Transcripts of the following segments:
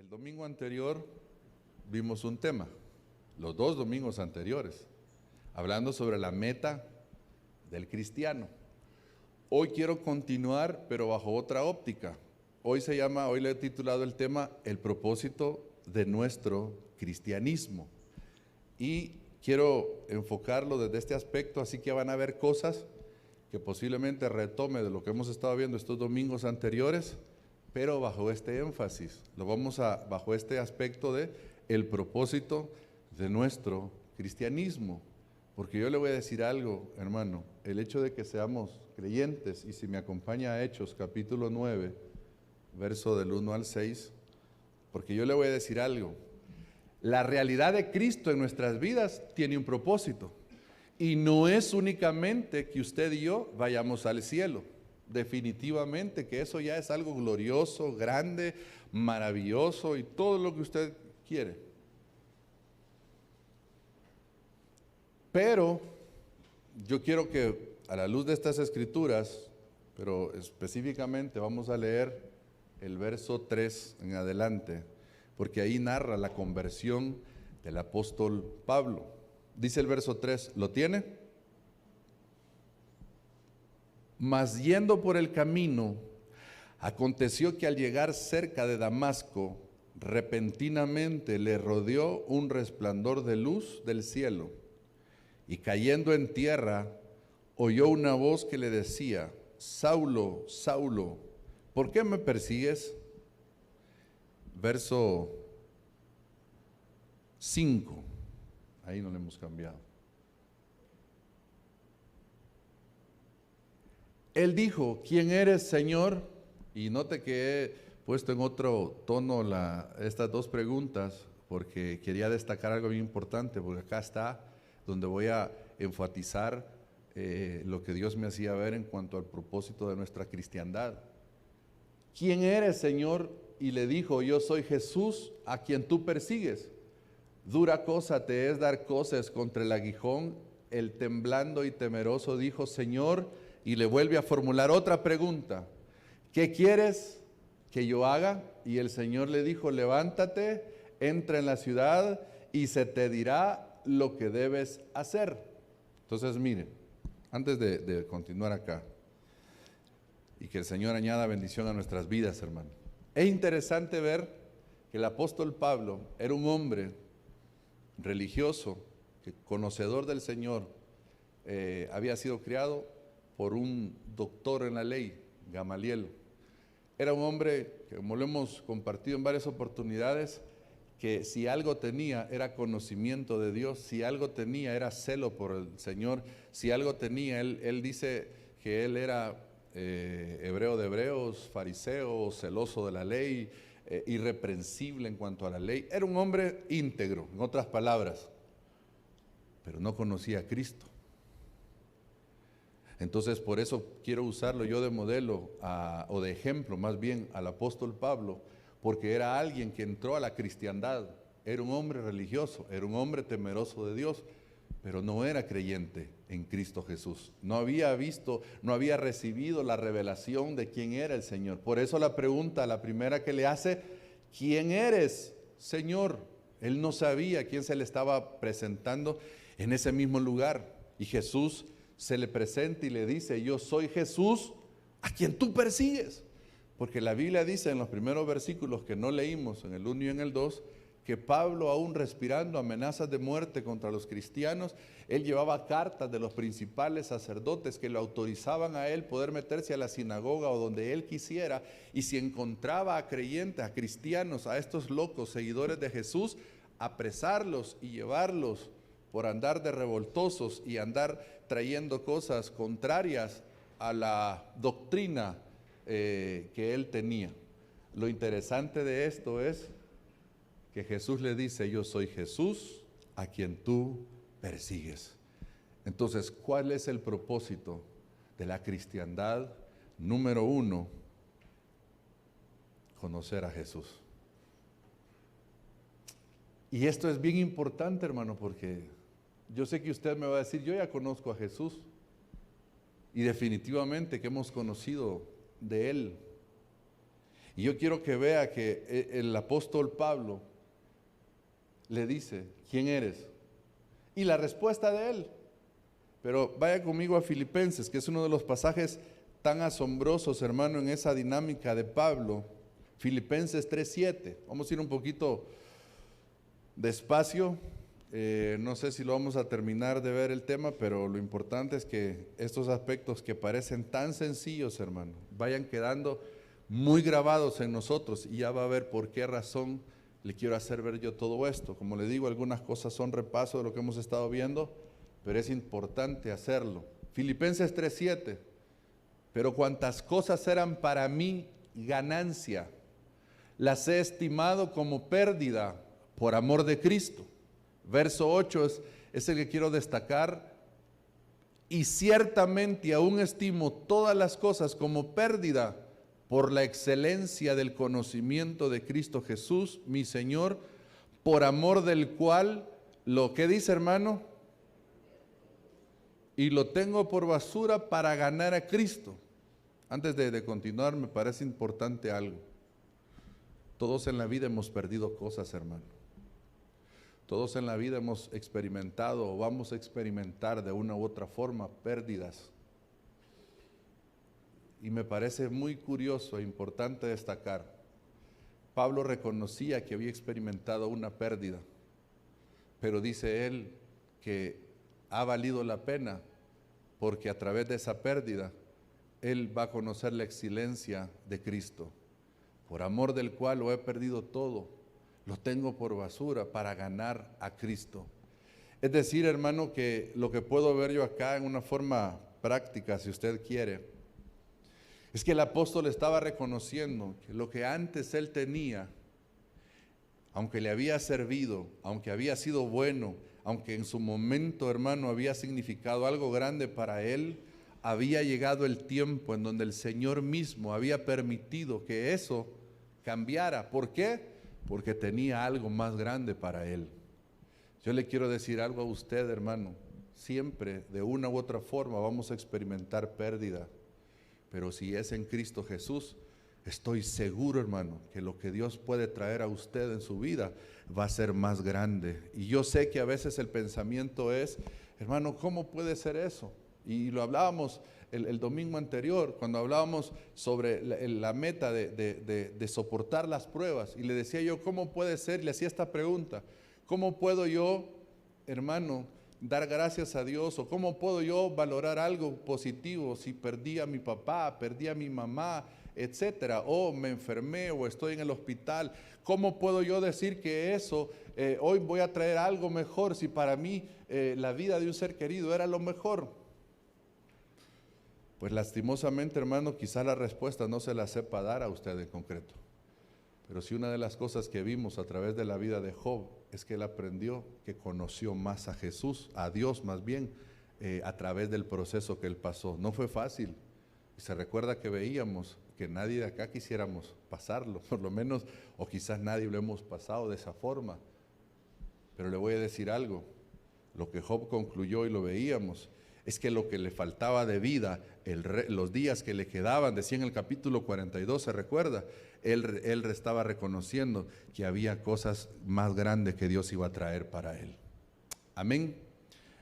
El domingo anterior vimos un tema, los dos domingos anteriores, hablando sobre la meta del cristiano. Hoy quiero continuar, pero bajo otra óptica. Hoy le he titulado el tema El propósito de nuestro cristianismo. Y quiero enfocarlo desde este aspecto, así que van a ver cosas que posiblemente retome de lo que hemos estado viendo estos domingos anteriores, pero bajo este énfasis, bajo este aspecto de el propósito de nuestro cristianismo. Porque yo le voy a decir algo, hermano, el hecho de que seamos creyentes, y si me acompaña a Hechos capítulo 9, verso del 1 al 6, porque yo le voy a decir algo, la realidad de Cristo en nuestras vidas tiene un propósito, y no es únicamente que usted y yo vayamos al cielo. Definitivamente que eso ya es algo glorioso, grande, maravilloso y todo lo que usted quiere. Pero yo quiero que a la luz de estas escrituras, pero específicamente vamos a leer el verso 3 en adelante, porque ahí narra la conversión del apóstol Pablo. Dice el verso 3, ¿lo tiene? Mas yendo por el camino, aconteció que al llegar cerca de Damasco, repentinamente le rodeó un resplandor de luz del cielo, y cayendo en tierra, oyó una voz que le decía, Saulo, Saulo, ¿por qué me persigues? Verso 5, ahí no le hemos cambiado. Él dijo, ¿quién eres, Señor? Y note que he puesto en otro tono estas dos preguntas, porque quería destacar algo bien importante, porque acá está donde voy a enfatizar lo que Dios me hacía ver en cuanto al propósito de nuestra cristiandad. ¿Quién eres, Señor? Y le dijo, yo soy Jesús, a quien tú persigues. Dura cosa te es dar coces contra el aguijón. El temblando y temeroso dijo, Señor, y le vuelve a formular otra pregunta, ¿qué quieres que yo haga? Y el Señor le dijo, levántate, entra en la ciudad y se te dirá lo que debes hacer. Entonces mire, antes de continuar acá, y que el Señor añada bendición a nuestras vidas, hermano, es interesante ver que el apóstol Pablo era un hombre religioso, conocedor del Señor, había sido criado por un doctor en la ley, Gamaliel. Era un hombre que, como lo hemos compartido en varias oportunidades, que si algo tenía era conocimiento de Dios, si algo tenía era celo por el Señor, si algo tenía, él dice que él era hebreo de hebreos, fariseo, celoso de la ley, irreprensible en cuanto a la ley. Era un hombre íntegro, en otras palabras, pero no conocía a Cristo. Entonces, por eso quiero usarlo yo de modelo, o de ejemplo más bien, al apóstol Pablo, porque era alguien que entró a la cristiandad, era un hombre religioso, era un hombre temeroso de Dios, pero no era creyente en Cristo Jesús. No había recibido la revelación de quién era el Señor. Por eso la primera que le hace, ¿quién eres, Señor? Él no sabía quién se le estaba presentando en ese mismo lugar, y Jesús se le presenta y le dice, yo soy Jesús a quien tú persigues. Porque la Biblia dice en los primeros versículos que no leímos, en el 1 y en el 2, que Pablo, aún respirando amenazas de muerte contra los cristianos, él llevaba cartas de los principales sacerdotes que lo autorizaban a él poder meterse a la sinagoga o donde él quisiera, y si encontraba a creyentes, a cristianos, a estos locos seguidores de Jesús, apresarlos y llevarlos por andar de revoltosos y andar trayendo cosas contrarias a la doctrina que él tenía. Lo interesante de esto es que Jesús le dice, yo soy Jesús a quien tú persigues. Entonces, ¿cuál es el propósito de la cristiandad? Número 1, conocer a Jesús. Y esto es bien importante, hermano, porque yo sé que usted me va a decir, yo ya conozco a Jesús, y definitivamente que hemos conocido de Él. Y yo quiero que vea que el apóstol Pablo le dice, ¿quién eres? Y la respuesta de él. Pero vaya conmigo a Filipenses, que es uno de los pasajes tan asombrosos, hermano, en esa dinámica de Pablo. Filipenses 3:7. Vamos a ir un poquito despacio. No sé si lo vamos a terminar de ver el tema, pero lo importante es que estos aspectos que parecen tan sencillos, hermano, vayan quedando muy grabados en nosotros, y ya va a ver por qué razón le quiero hacer ver yo todo esto. Como le digo, algunas cosas son repaso de lo que hemos estado viendo, pero es importante hacerlo. Filipenses 3:7. Pero cuantas cosas eran para mí ganancia, las he estimado como pérdida por amor de Cristo. Verso 8 es el que quiero destacar. Y ciertamente aún estimo todas las cosas como pérdida por la excelencia del conocimiento de Cristo Jesús, mi Señor, por amor del cual, lo que dice, hermano, y lo tengo por basura para ganar a Cristo. Antes de continuar, me parece importante algo. Todos en la vida hemos perdido cosas, hermano. Todos en la vida hemos experimentado o vamos a experimentar de una u otra forma pérdidas. Y me parece muy curioso e importante destacar, Pablo reconocía que había experimentado una pérdida, pero dice él que ha valido la pena porque a través de esa pérdida él va a conocer la excelencia de Cristo, por amor del cual lo he perdido todo, lo tengo por basura para ganar a Cristo. Es decir, hermano, que lo que puedo ver yo acá en una forma práctica, si usted quiere, es que el apóstol estaba reconociendo que lo que antes él tenía, aunque le había servido, aunque había sido bueno, aunque en su momento, hermano, había significado algo grande para él, había llegado el tiempo en donde el Señor mismo había permitido que eso cambiara. ¿Por qué? Porque tenía algo más grande para él. Yo le quiero decir algo a usted, hermano. Siempre, de una u otra forma, vamos a experimentar pérdida. Pero si es en Cristo Jesús, estoy seguro, hermano, que lo que Dios puede traer a usted en su vida va a ser más grande. Y yo sé que a veces el pensamiento es, hermano, ¿cómo puede ser eso? Y lo hablábamos el domingo anterior, cuando hablábamos sobre la meta de soportar las pruebas. Y le decía yo, ¿cómo puede ser? Le hacía esta pregunta, ¿cómo puedo yo, hermano, dar gracias a Dios? ¿O cómo puedo yo valorar algo positivo si perdí a mi papá, perdí a mi mamá, etcétera? O me enfermé o estoy en el hospital. ¿Cómo puedo yo decir que eso, hoy voy a traer algo mejor si para mí la vida de un ser querido era lo mejor? Pues lastimosamente, hermano, quizá la respuesta no se la sepa dar a usted en concreto. Pero sí, una de las cosas que vimos a través de la vida de Job es que él aprendió, que conoció más a Jesús, a Dios más bien, a través del proceso que él pasó. No fue fácil. Y se recuerda que veíamos que nadie de acá quisiéramos pasarlo, por lo menos, o quizás nadie lo hemos pasado de esa forma. Pero le voy a decir algo, lo que Job concluyó y lo veíamos, es que lo que le faltaba de vida, los días que le quedaban, decía en el capítulo 42, se recuerda, él estaba reconociendo que había cosas más grandes que Dios iba a traer para él. Amén.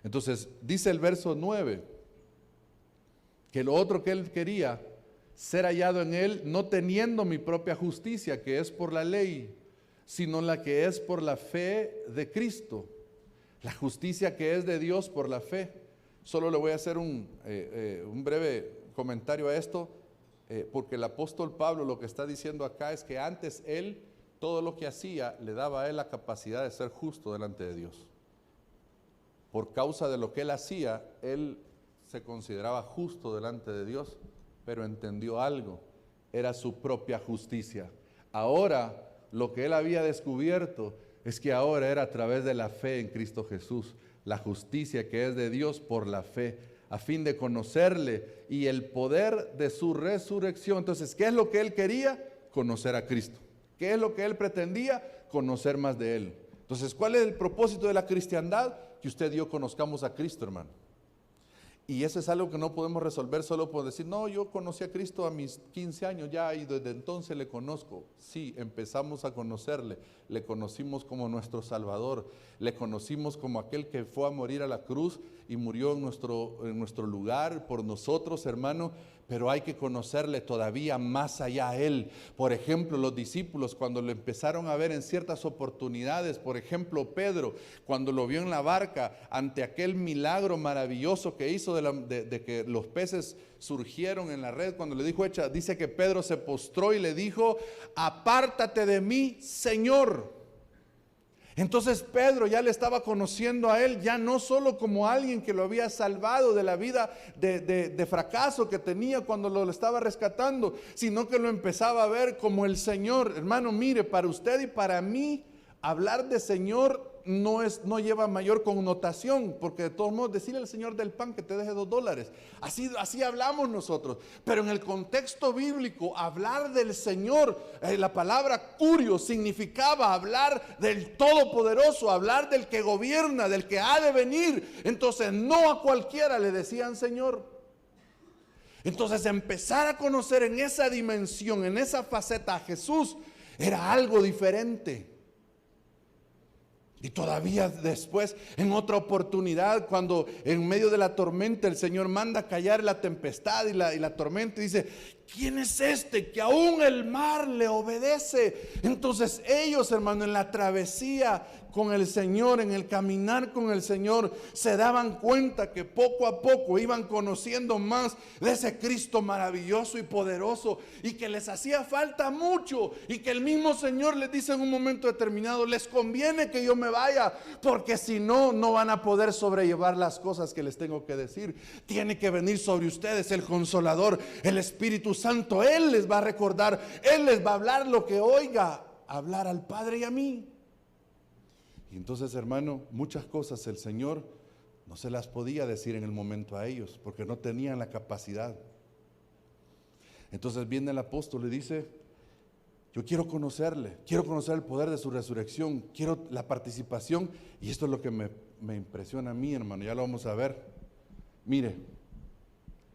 Entonces, dice el verso 9, que lo otro que él quería, ser hallado en él, no teniendo mi propia justicia, que es por la ley, sino la que es por la fe de Cristo, la justicia que es de Dios por la fe. Solo le voy a hacer un breve comentario a esto, porque el apóstol Pablo lo que está diciendo acá es que antes él, todo lo que hacía, le daba a él la capacidad de ser justo delante de Dios. Por causa de lo que él hacía, él se consideraba justo delante de Dios, pero entendió algo, era su propia justicia. Ahora, lo que él había descubierto es que ahora era a través de la fe en Cristo Jesús, la justicia que es de Dios por la fe, a fin de conocerle y el poder de su resurrección. Entonces, ¿qué es lo que él quería? Conocer a Cristo. ¿Qué es lo que él pretendía? Conocer más de él. Entonces, ¿cuál es el propósito de la cristiandad? Que usted y yo conozcamos a Cristo, hermano. Y eso es algo que no podemos resolver solo por decir, no, yo conocí a Cristo a mis 15 años ya y desde entonces le conozco. Sí, empezamos a conocerle, le conocimos como nuestro Salvador, le conocimos como aquel que fue a morir a la cruz y murió en nuestro lugar por nosotros, hermano, pero hay que conocerle todavía más allá a Él. Por ejemplo, los discípulos cuando lo empezaron a ver en ciertas oportunidades, por ejemplo, Pedro, cuando lo vio en la barca, ante aquel milagro maravilloso que hizo de que los peces surgieron en la red, cuando le dijo, dice que Pedro se postró y le dijo, apártate de mí, Señor. Entonces Pedro ya le estaba conociendo a él, ya no solo como alguien que lo había salvado de la vida de fracaso que tenía cuando lo estaba rescatando, sino que lo empezaba a ver como el Señor. Hermano, mire, para usted y para mí, hablar de Señor no lleva mayor connotación, porque de todos modos decirle al Señor del pan que te deje $2, así hablamos nosotros. Pero en el contexto bíblico, hablar del Señor, la palabra curio significaba hablar del Todopoderoso, hablar del que gobierna, del que ha de venir. Entonces no a cualquiera le decían Señor. Entonces empezar a conocer en esa dimensión, en esa faceta a Jesús, era algo diferente. Y todavía después, en otra oportunidad, cuando en medio de la tormenta el Señor manda callar la tempestad y la tormenta, y dice, ¿quién es este que aún el mar le obedece? Entonces ellos, hermano, en la travesía con el Señor, en el caminar con el Señor, se daban cuenta que poco a poco iban conociendo más de ese Cristo maravilloso y poderoso, y que les hacía falta mucho, y que el mismo Señor les dice en un momento determinado, les conviene que yo me vaya, porque si no, no van a poder sobrellevar las cosas que les tengo que decir. Tiene que venir sobre ustedes el Consolador, el Espíritu Santo. Él les va a recordar, Él les va a hablar lo que oiga hablar al Padre y a mí. Y entonces, hermano, muchas cosas el Señor no se las podía decir en el momento a ellos, porque no tenían la capacidad. Entonces viene el apóstol y dice, yo quiero conocerle, quiero conocer el poder de su resurrección, quiero la participación. Y esto es lo que me impresiona a mí, hermano, ya lo vamos a ver. Mire,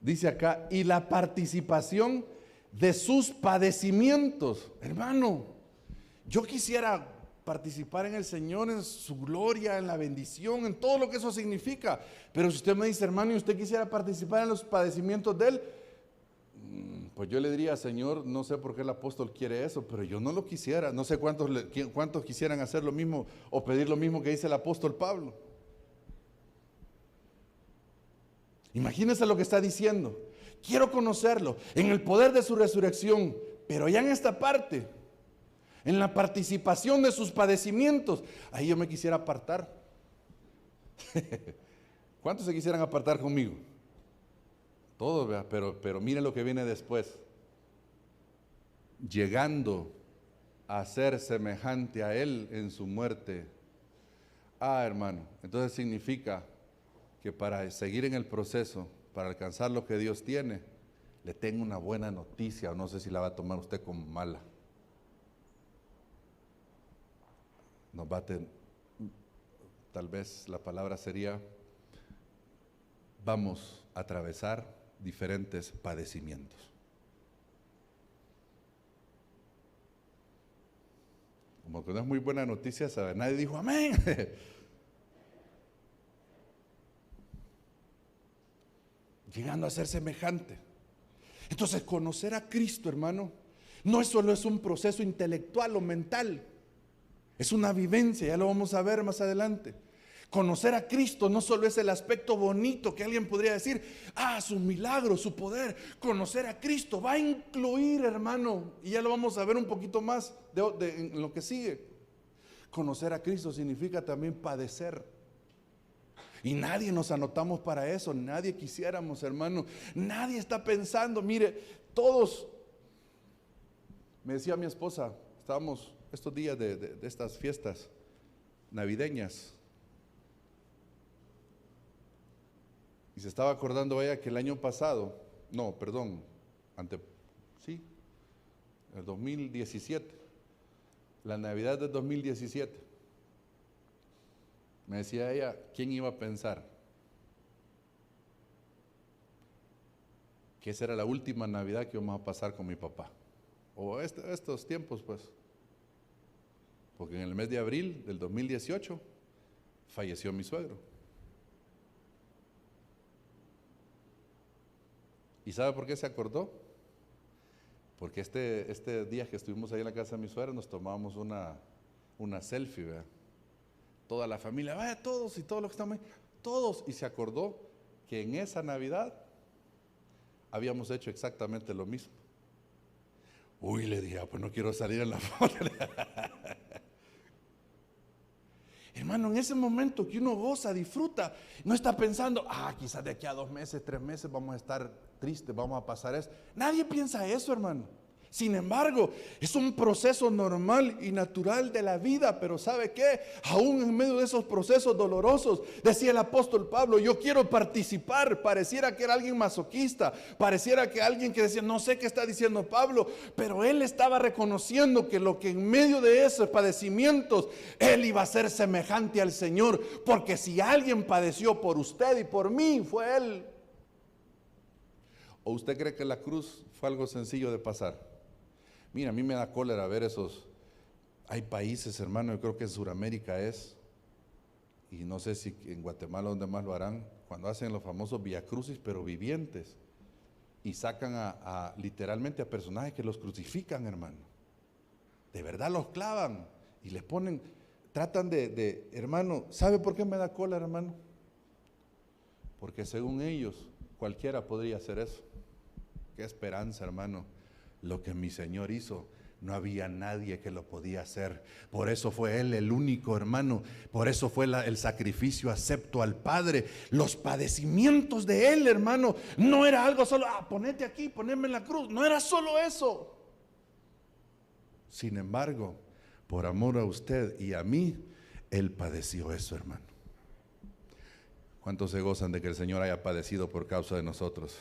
dice acá, y la participación de sus padecimientos. Hermano, yo quisiera participar en el Señor, en su gloria, en la bendición, en todo lo que eso significa. Pero si usted me dice, hermano, y usted quisiera participar en los padecimientos de Él, pues yo le diría, Señor, no sé por qué el apóstol quiere eso, pero yo no lo quisiera. No sé cuántos quisieran hacer lo mismo o pedir lo mismo que dice el apóstol Pablo. Imagínense lo que está diciendo. Quiero conocerlo en el poder de su resurrección, pero ya en esta parte, en la participación de sus padecimientos, ahí yo me quisiera apartar. ¿Cuántos se quisieran apartar conmigo? Todos, ¿verdad? Pero mire lo que viene después. Llegando a ser semejante a Él en su muerte. Hermano, entonces significa que para seguir en el proceso, para alcanzar lo que Dios tiene, le tengo una buena noticia, o no sé si la va a tomar usted como mala. Tal vez la palabra sería, vamos a atravesar diferentes padecimientos. Como que no es muy buena noticia, ¿sabe? Nadie dijo amén. Llegando a ser semejante. Entonces, conocer a Cristo, hermano, no solo es un proceso intelectual o mental, es una vivencia, ya lo vamos a ver más adelante. Conocer a Cristo no solo es el aspecto bonito que alguien podría decir, su milagro, su poder. Conocer a Cristo va a incluir, hermano, y ya lo vamos a ver un poquito más en lo que sigue. Conocer a Cristo significa también padecer. Y nadie nos anotamos para eso, nadie quisiéramos, hermano. Nadie está pensando, mire, todos, me decía mi esposa, estábamos estos días de estas fiestas navideñas, y se estaba acordando ella que el año pasado, el 2017, la Navidad del 2017, me decía ella, ¿quién iba a pensar que esa era la última Navidad que íbamos a pasar con mi papá. O estos tiempos, pues. Porque en el mes de abril del 2018 falleció mi suegro. ¿Y sabe por qué se acordó? Porque este día que estuvimos ahí en la casa de mi suegra nos tomábamos una selfie, ¿verdad? Toda la familia, vaya todos y todos los que estamos ahí, todos. Y se acordó que en esa Navidad habíamos hecho exactamente lo mismo. Uy, le dije, pues no quiero salir en la foto. Hermano, en ese momento que uno goza, disfruta, no está pensando, quizás de aquí a 2 meses, 3 meses vamos a estar tristes, vamos a pasar eso. Nadie piensa eso, hermano. Sin embargo, es un proceso normal y natural de la vida, pero ¿sabe qué? Aún en medio de esos procesos dolorosos, decía el apóstol Pablo, yo quiero participar. Pareciera que era alguien masoquista, pareciera que alguien que decía, no sé qué está diciendo Pablo, pero él estaba reconociendo que lo que en medio de esos padecimientos, él iba a ser semejante al Señor, porque si alguien padeció por usted y por mí, fue él. ¿O usted cree que la cruz fue algo sencillo de pasar? Mira, a mí me da cólera ver hay países, hermano, yo creo que en Sudamérica y no sé si en Guatemala donde más lo harán, cuando hacen los famosos viacrucis, pero vivientes, y sacan literalmente a personajes que los crucifican, hermano. De verdad los clavan y les ponen, tratan hermano, ¿sabe por qué me da cólera, hermano? Porque según ellos, cualquiera podría hacer eso. Qué esperanza, hermano. Lo que mi Señor hizo, no había nadie que lo podía hacer. Por eso fue Él el único, hermano. Por eso fue el sacrificio acepto al Padre. Los padecimientos de Él, hermano, no era algo solo, ponete aquí, poneme en la cruz. No era solo eso. Sin embargo, por amor a usted y a mí, Él padeció eso, hermano. ¿Cuántos se gozan de que el Señor haya padecido por causa de nosotros?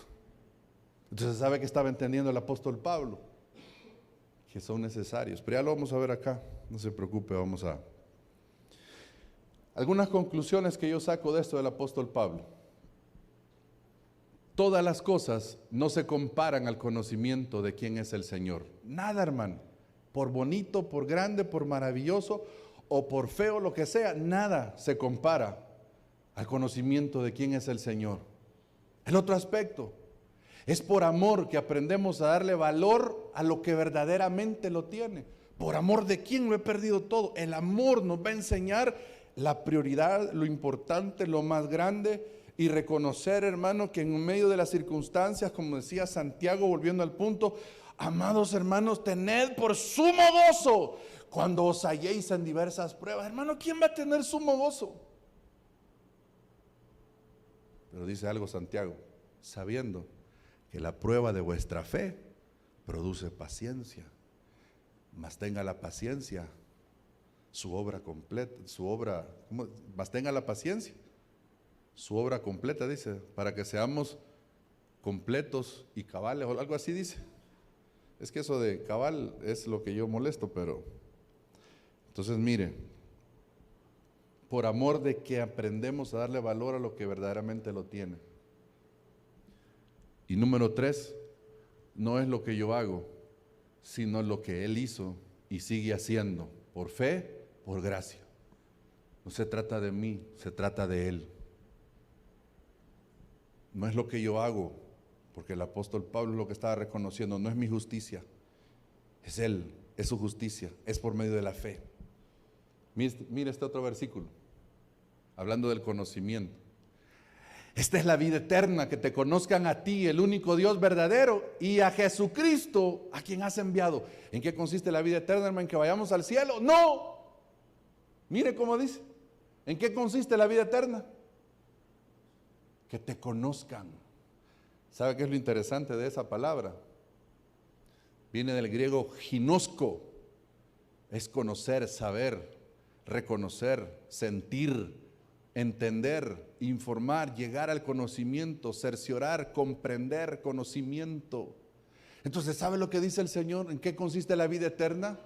Entonces, ¿sabe qué estaba entendiendo el apóstol Pablo? Que son necesarios. Pero ya lo vamos a ver acá. No se preocupe, vamos a... Algunas conclusiones que yo saco de esto del apóstol Pablo. Todas las cosas no se comparan al conocimiento de quién es el Señor. Nada, hermano. Por bonito, por grande, por maravilloso o por feo, lo que sea, nada se compara al conocimiento de quién es el Señor. El otro aspecto. Es por amor que aprendemos a darle valor a lo que verdaderamente lo tiene. Por amor de quién lo he perdido todo. El amor nos va a enseñar la prioridad, lo importante, lo más grande, y reconocer, hermano, que en medio de las circunstancias, como decía Santiago, volviendo al punto, amados hermanos, tened por sumo gozo cuando os halléis en diversas pruebas. Hermano, ¿quién va a tener sumo gozo? Pero dice algo Santiago, sabiendo que la prueba de vuestra fe produce paciencia, mas tenga la paciencia su obra completa, mas tenga la paciencia su obra completa, dice, para que seamos completos y cabales, o algo así dice. Es que eso de cabal es lo que yo molesto, pero entonces mire, por amor de que aprendemos a darle valor a lo que verdaderamente lo tiene. Y número 3, no es lo que yo hago, sino lo que Él hizo y sigue haciendo, por fe, por gracia. No se trata de mí, se trata de Él. No es lo que yo hago, porque el apóstol Pablo lo que estaba reconociendo, no es mi justicia, es Él, es su justicia, es por medio de la fe. Mire este otro versículo, hablando del conocimiento. Esta es la vida eterna, que te conozcan a ti, el único Dios verdadero, y a Jesucristo, a quien has enviado. ¿En qué consiste la vida eterna, hermano? ¿En que vayamos al cielo? No. Mire cómo dice. ¿En qué consiste la vida eterna? Que te conozcan. ¿Sabe qué es lo interesante de esa palabra? Viene del griego ginosko. Es conocer, saber, reconocer, sentir, entender, informar, llegar al conocimiento, cerciorar, comprender, conocimiento. Entonces, ¿sabe lo que dice el Señor? ¿En qué consiste la vida eterna?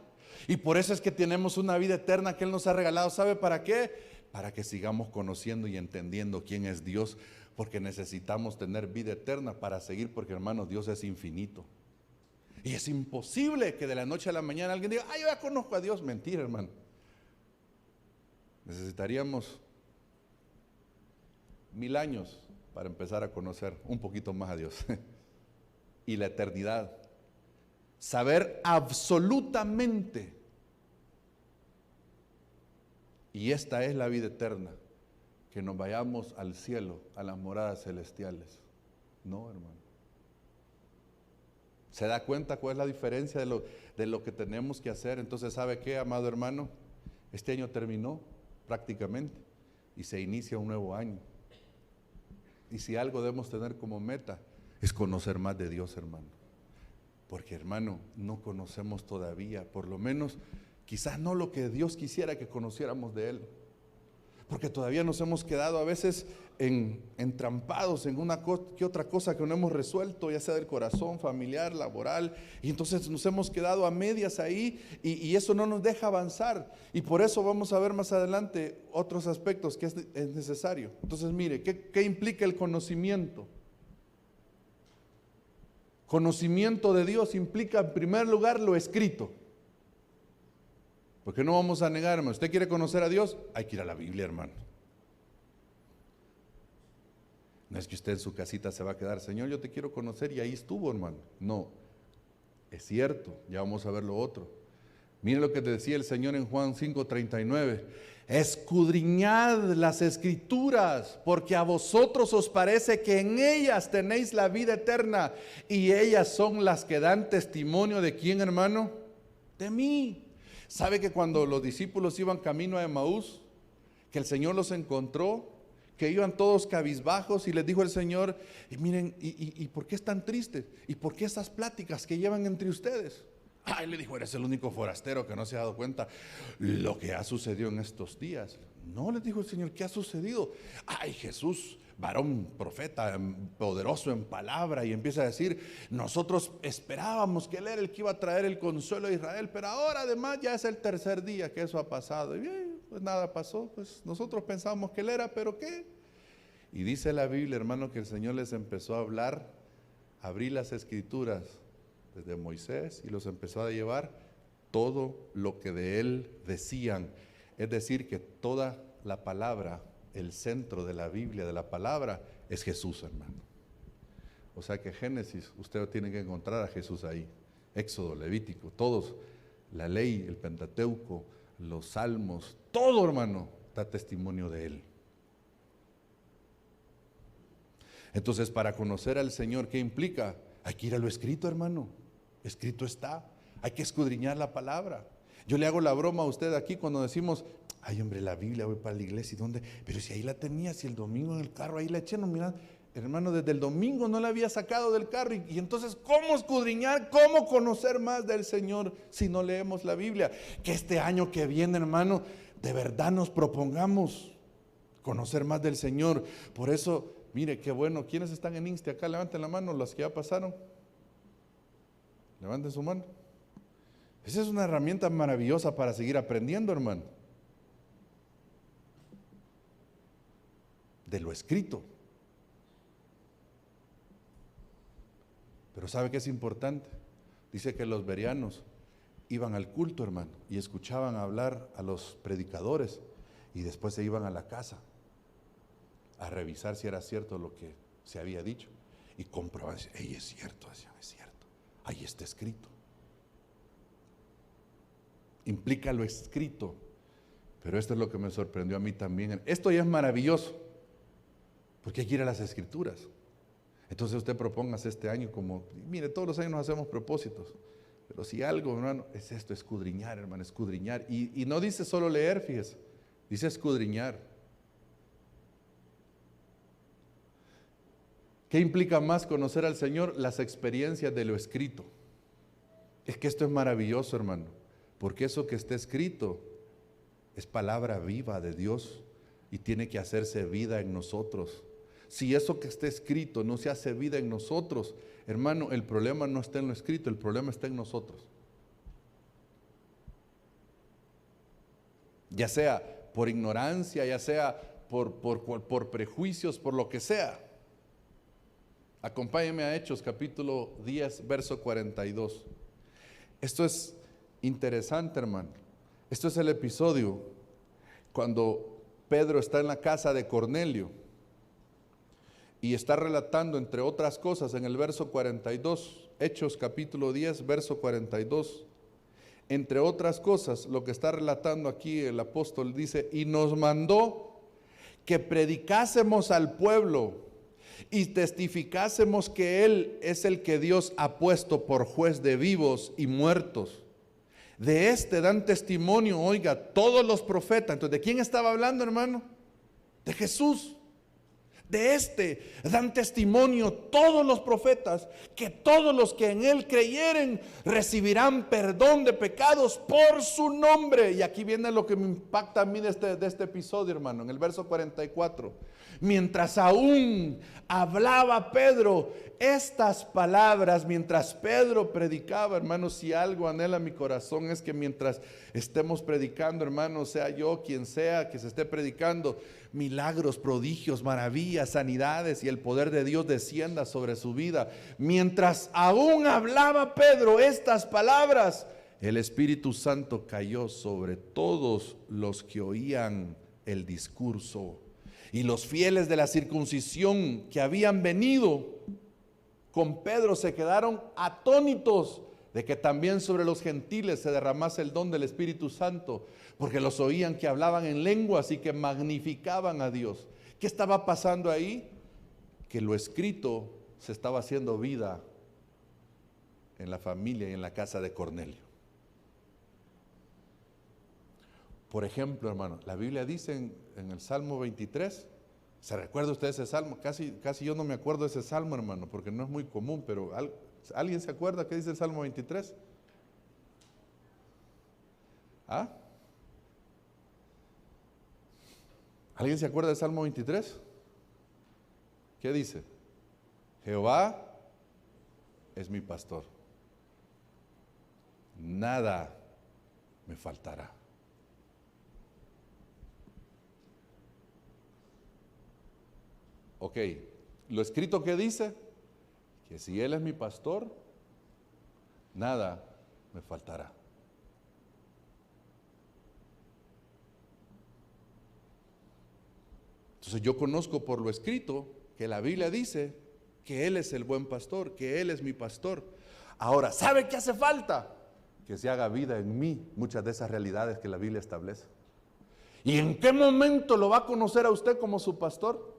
Y por eso es que tenemos una vida eterna que Él nos ha regalado. ¿Sabe para qué? para que sigamos conociendo y entendiendo quién es Dios, porque necesitamos tener vida eterna para seguir, porque hermanos, Dios es infinito. Y es imposible que de la noche a la mañana alguien diga, yo ya conozco a Dios. Mentira, hermano. Necesitaríamos 1000 años para empezar a conocer un poquito más a Dios. Y la eternidad. Saber absolutamente. Y esta es la vida eterna. Que nos vayamos al cielo, a las moradas celestiales. No, hermano. ¿Se da cuenta cuál es la diferencia de lo que tenemos que hacer? Entonces, ¿sabe qué, amado hermano? Este año terminó prácticamente y se inicia un nuevo año. Y si algo debemos tener como meta, es conocer más de Dios, hermano. Porque, hermano, no conocemos todavía, por lo menos, quizás no lo que Dios quisiera que conociéramos de Él. Porque todavía nos hemos quedado a veces entrampados en una que otra cosa que no hemos resuelto, ya sea del corazón, familiar, laboral, y entonces nos hemos quedado a medias ahí y eso no nos deja avanzar. Y por eso vamos a ver más adelante otros aspectos que es necesario. Entonces mire, ¿qué implica el conocimiento? Conocimiento de Dios implica en primer lugar lo escrito. Porque no vamos a negar, hermano. ¿Usted quiere conocer a Dios? Hay que ir a la Biblia, hermano. No es que usted en su casita se va a quedar, Señor, yo te quiero conocer y ahí estuvo, hermano. No, es cierto, ya vamos a ver lo otro. Mire lo que te decía el Señor en Juan 5:39. Escudriñad las Escrituras, porque a vosotros os parece que en ellas tenéis la vida eterna, y ellas son las que dan testimonio de ¿quién, hermano? De mí. ¿Sabe que cuando los discípulos iban camino a Emaús, que el Señor los encontró, que iban todos cabizbajos y les dijo el Señor, y miren, ¿y por qué están tristes? ¿Y por qué esas pláticas que llevan entre ustedes? Él le dijo, eres el único forastero que no se ha dado cuenta lo que ha sucedido en estos días. No, les dijo el Señor, ¿qué ha sucedido? Jesús, varón, profeta, poderoso en palabra, y empieza a decir, nosotros esperábamos que Él era el que iba a traer el consuelo a Israel, pero ahora además ya es el tercer día que eso ha pasado. Y bien, pues nada pasó, pues nosotros pensábamos que Él era, pero ¿qué? Y dice la Biblia, hermano, que el Señor les empezó a hablar, a abrir las Escrituras desde Moisés y los empezó a llevar todo lo que de Él decían. Es decir, que toda la palabra, el centro de la Biblia, de la palabra, es Jesús, hermano. O sea que Génesis, usted tiene que encontrar a Jesús ahí. Éxodo, Levítico, todos, la ley, el Pentateuco, los salmos, todo, hermano, da testimonio de Él. Entonces, para conocer al Señor, ¿qué implica? Hay que ir a lo escrito, hermano. Escrito está. Hay que escudriñar la palabra. Yo le hago la broma a usted aquí cuando decimos, hombre, la Biblia, voy para la iglesia, ¿y dónde? Pero si ahí la tenía, si el domingo en el carro, ahí la eché, no, mira, hermano, desde el domingo no la había sacado del carro. Y entonces, ¿cómo escudriñar? ¿Cómo conocer más del Señor si no leemos la Biblia? Que este año que viene, hermano, de verdad nos propongamos conocer más del Señor. Por eso, mire, qué bueno. ¿Quiénes están en Insta acá? Levanten la mano, los que ya pasaron. Levanten su mano. Esa es una herramienta maravillosa para seguir aprendiendo, hermano. De lo escrito. Pero ¿sabe qué es importante? Dice que los bereanos iban al culto, hermano, y escuchaban hablar a los predicadores y después se iban a la casa a revisar si era cierto lo que se había dicho y comprobaban, es cierto, decían, es cierto, ahí está escrito. Implica lo escrito, pero esto es lo que me sorprendió a mí también. Esto ya es maravilloso, porque hay que ir a las Escrituras. Entonces usted propóngase este año como, mire, todos los años nos hacemos propósitos, pero si algo, hermano, es esto, escudriñar, hermano, escudriñar. Y no dice solo leer, fíjese, dice escudriñar. ¿Qué implica más conocer al Señor? Las experiencias de lo escrito. Es que esto es maravilloso, hermano, porque eso que está escrito es palabra viva de Dios y tiene que hacerse vida en nosotros. Si eso que está escrito no se hace vida en nosotros, hermano, el problema no está en lo escrito, el problema está en nosotros. Ya sea por ignorancia, ya sea por prejuicios, por lo que sea. Acompáñenme a Hechos capítulo 10, verso 42. Esto es interesante, hermano. Esto es el episodio cuando Pedro está en la casa de Cornelio y está relatando, entre otras cosas, en el verso 42, Hechos capítulo 10, verso 42. Entre otras cosas, lo que está relatando aquí el apóstol dice: y nos mandó que predicásemos al pueblo y testificásemos que Él es el que Dios ha puesto por juez de vivos y muertos. De este dan testimonio, oiga, todos los profetas. Entonces, ¿de quién estaba hablando, hermano? De Jesús. De este dan testimonio todos los profetas, que todos los que en Él creyeren recibirán perdón de pecados por su nombre. Y aquí viene lo que me impacta a mí de este episodio, hermano, en el verso 44. Mientras aún hablaba Pedro estas palabras, mientras Pedro predicaba, hermano, si algo anhela mi corazón es que mientras estemos predicando, hermano, sea yo quien sea que se esté predicando, milagros, prodigios, maravillas, sanidades y el poder de Dios descienda sobre su vida. Mientras aún hablaba Pedro estas palabras, el Espíritu Santo cayó sobre todos los que oían el discurso. Y los fieles de la circuncisión que habían venido con Pedro se quedaron atónitos de que también sobre los gentiles se derramase el don del Espíritu Santo, porque los oían que hablaban en lenguas y que magnificaban a Dios. ¿Qué estaba pasando ahí? Que lo escrito se estaba haciendo vida en la familia y en la casa de Cornelio. Por ejemplo, hermano, la Biblia dice en el Salmo 23, ¿se recuerda usted ese salmo? Casi yo no me acuerdo de ese salmo, hermano, porque no es muy común, pero ¿alguien se acuerda qué dice el Salmo 23? ¿Ah? ¿Alguien se acuerda del Salmo 23? ¿Qué dice? Jehová es mi pastor, nada me faltará. Ok, lo escrito que dice, que si Él es mi pastor, nada me faltará. Entonces yo conozco por lo escrito que la Biblia dice que Él es el buen pastor, que Él es mi pastor. Ahora, ¿sabe qué hace falta? Que se haga vida en mí muchas de esas realidades que la Biblia establece. ¿Y en qué momento lo va a conocer a usted como su pastor?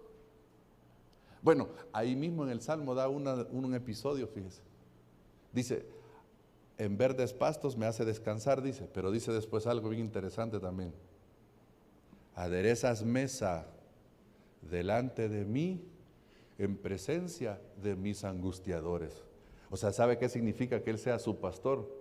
Bueno, ahí mismo en el Salmo da un episodio, fíjese. Dice, en verdes pastos me hace descansar, dice, pero dice después algo bien interesante también. Aderezas mesa delante de mí en presencia de mis angustiadores. O sea, ¿sabe qué significa que Él sea su pastor?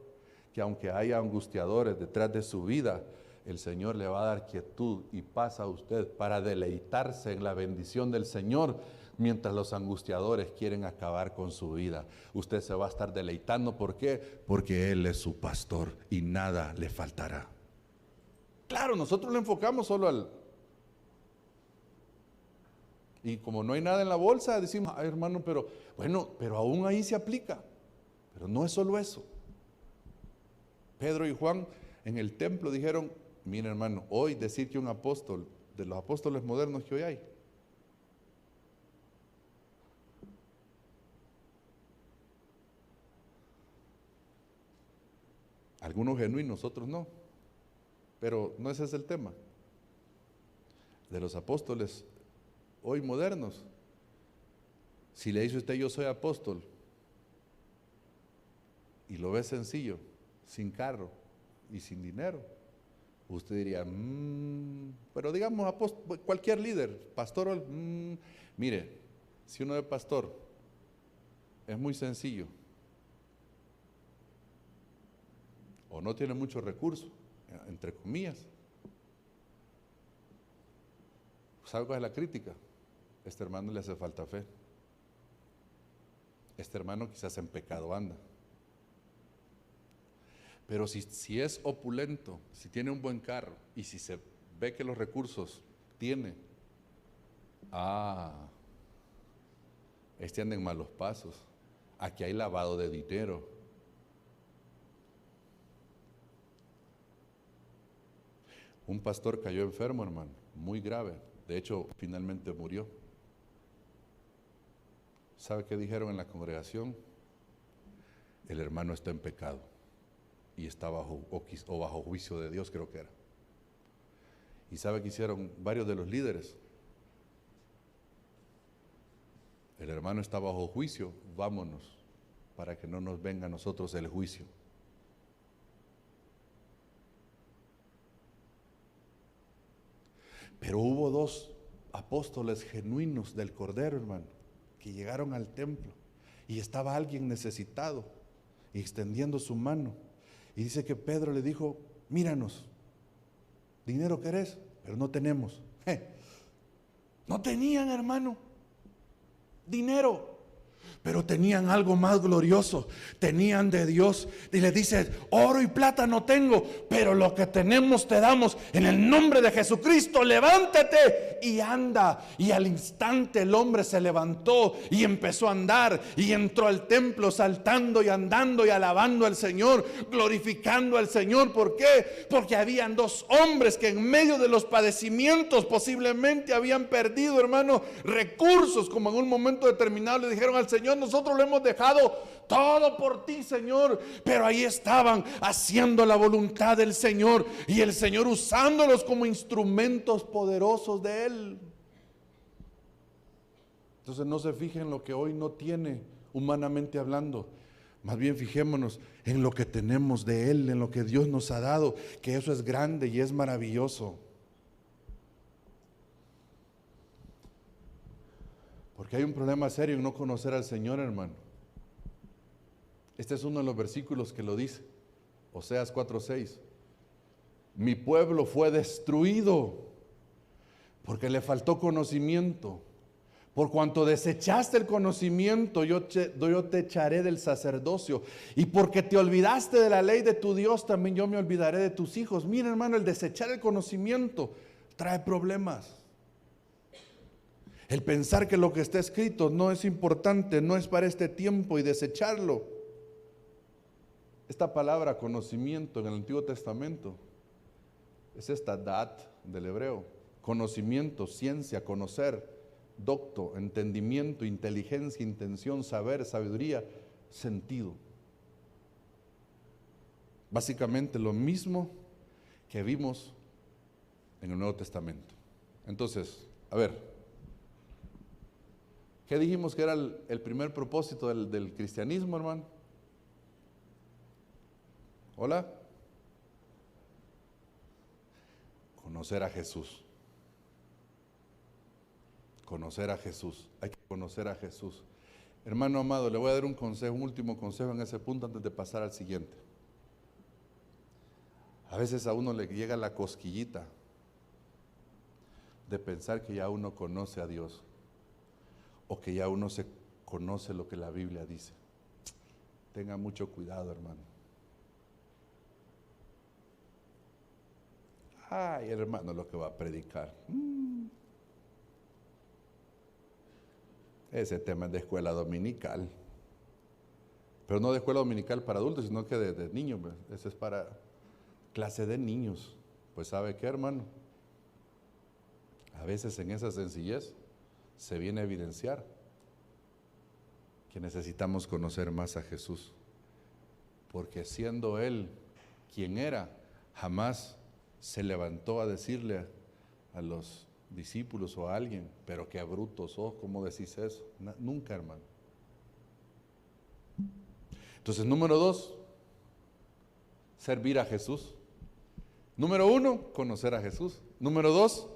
Que aunque haya angustiadores detrás de su vida, el Señor le va a dar quietud y paz a usted para deleitarse en la bendición del Señor, mientras los angustiadores quieren acabar con su vida. Usted se va a estar deleitando. ¿Por qué? Porque Él es su pastor y nada le faltará. Claro, nosotros lo enfocamos solo al... Y como no hay nada en la bolsa, decimos, ay, hermano, pero bueno, pero aún ahí se aplica. Pero no es solo eso. Pedro y Juan en el templo dijeron, mira, hermano, hoy decir que un apóstol, de los apóstoles modernos que hoy hay, algunos genuinos, otros no, pero no ese es el tema. De los apóstoles hoy modernos, si le dice usted yo soy apóstol y lo ve sencillo, sin carro y sin dinero, usted diría, pero digamos cualquier líder, pastor, mire, si uno es pastor, es muy sencillo, o no tiene muchos recursos, entre comillas. ¿Sabe cuál es la crítica? Este hermano le hace falta fe. Este hermano quizás en pecado anda. Pero si es opulento, si tiene un buen carro y si se ve que los recursos tiene. Este anda en malos pasos. Aquí hay lavado de dinero. Un pastor cayó enfermo, hermano, muy grave. De hecho, finalmente murió. ¿Sabe qué dijeron en la congregación? El hermano está en pecado y está bajo juicio de Dios, creo que era. ¿Y sabe qué hicieron varios de los líderes? El hermano está bajo juicio, vámonos, para que no nos venga a nosotros el juicio. Pero hubo 2 apóstoles genuinos del Cordero, hermano, que llegaron al templo y estaba alguien necesitado y extendiendo su mano. Y dice que Pedro le dijo, míranos, ¿dinero querés? Pero no tenemos. No tenían, hermano, dinero, pero tenían algo más glorioso, tenían de Dios. Y le dice, oro y plata no tengo, pero lo que tenemos te damos. En el nombre de Jesucristo, levántate y anda. Y al instante el hombre se levantó y empezó a andar y entró al templo saltando y andando y alabando al Señor, glorificando al Señor. ¿Por qué? Porque habían 2 hombres que en medio de los padecimientos posiblemente habían perdido, hermano, recursos, como en un momento determinado le dijeron al Señor, nosotros lo hemos dejado todo por ti, Señor. Pero ahí estaban haciendo la voluntad del Señor y el Señor usándolos como instrumentos poderosos de Él. Entonces no se fijen en lo que hoy no tiene, humanamente hablando. Más bien fijémonos en lo que tenemos de Él, en lo que Dios nos ha dado, que eso es grande y es maravilloso. Porque hay un problema serio en no conocer al Señor, hermano. Este es uno de los versículos que lo dice. Oseas 4:6. Mi pueblo fue destruido porque le faltó conocimiento. Por cuanto desechaste el conocimiento, yo te echaré del sacerdocio. Y porque te olvidaste de la ley de tu Dios, también yo me olvidaré de tus hijos. Mira, hermano, el desechar el conocimiento trae problemas. El pensar que lo que está escrito no es importante, no es para este tiempo y desecharlo. Esta palabra conocimiento en el Antiguo Testamento es esta dat del hebreo. Conocimiento, ciencia, conocer, docto, entendimiento, inteligencia, intención, saber, sabiduría, sentido. Básicamente lo mismo que vimos en el Nuevo Testamento. Entonces, a ver, ¿qué dijimos que era el primer propósito del cristianismo, hermano? ¿Hola? Conocer a Jesús. Conocer a Jesús. Hay que conocer a Jesús. Hermano amado, le voy a dar un consejo, un último consejo en ese punto antes de pasar al siguiente. A veces a uno le llega la cosquillita de pensar que ya uno conoce a Dios, o que ya uno se conoce lo que la Biblia dice. Tenga mucho cuidado, hermano. Ay, el hermano lo que va a predicar. Ese tema es de escuela dominical. Pero no de escuela dominical para adultos, sino que de niños. Ese es para clase de niños. Pues ¿sabe qué, hermano? A veces en esa sencillez se viene a evidenciar que necesitamos conocer más a Jesús, porque siendo Él quien era, jamás se levantó a decirle a los discípulos o a alguien, pero qué bruto sos, ¿cómo decís eso? Nunca, hermano. Entonces, número 2, servir a Jesús. Número 1, conocer a Jesús. Número 2,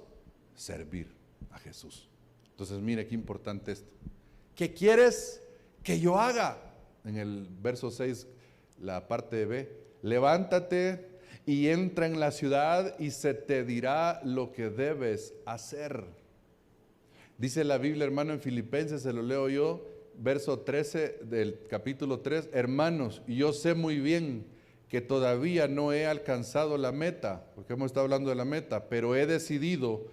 servir a Jesús. Entonces, mire qué importante esto. ¿Qué quieres que yo haga? En el verso 6, la parte de B. Levántate y entra en la ciudad y se te dirá lo que debes hacer. Dice la Biblia, hermano, en Filipenses, se lo leo yo, verso 13 del capítulo 3. Hermanos, yo sé muy bien que todavía no he alcanzado la meta, porque hemos estado hablando de la meta, pero he decidido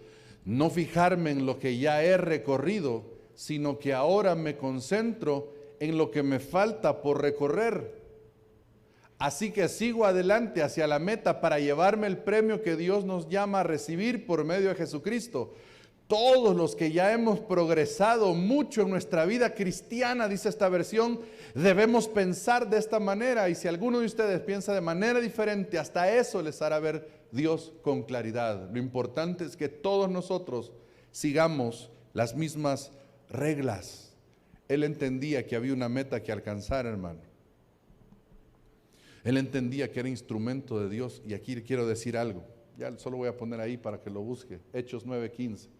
no fijarme en lo que ya he recorrido, sino que ahora me concentro en lo que me falta por recorrer. Así que sigo adelante hacia la meta para llevarme el premio que Dios nos llama a recibir por medio de Jesucristo. Todos los que ya hemos progresado mucho en nuestra vida cristiana, dice esta versión, debemos pensar de esta manera. Y si alguno de ustedes piensa de manera diferente, hasta eso les hará ver Dios con claridad. Lo importante es que todos nosotros sigamos las mismas reglas. Él entendía que había una meta que alcanzar, hermano. Él entendía que era instrumento de Dios. Y aquí quiero decir algo. Ya solo voy a poner ahí para que lo busque. Hechos 9:15.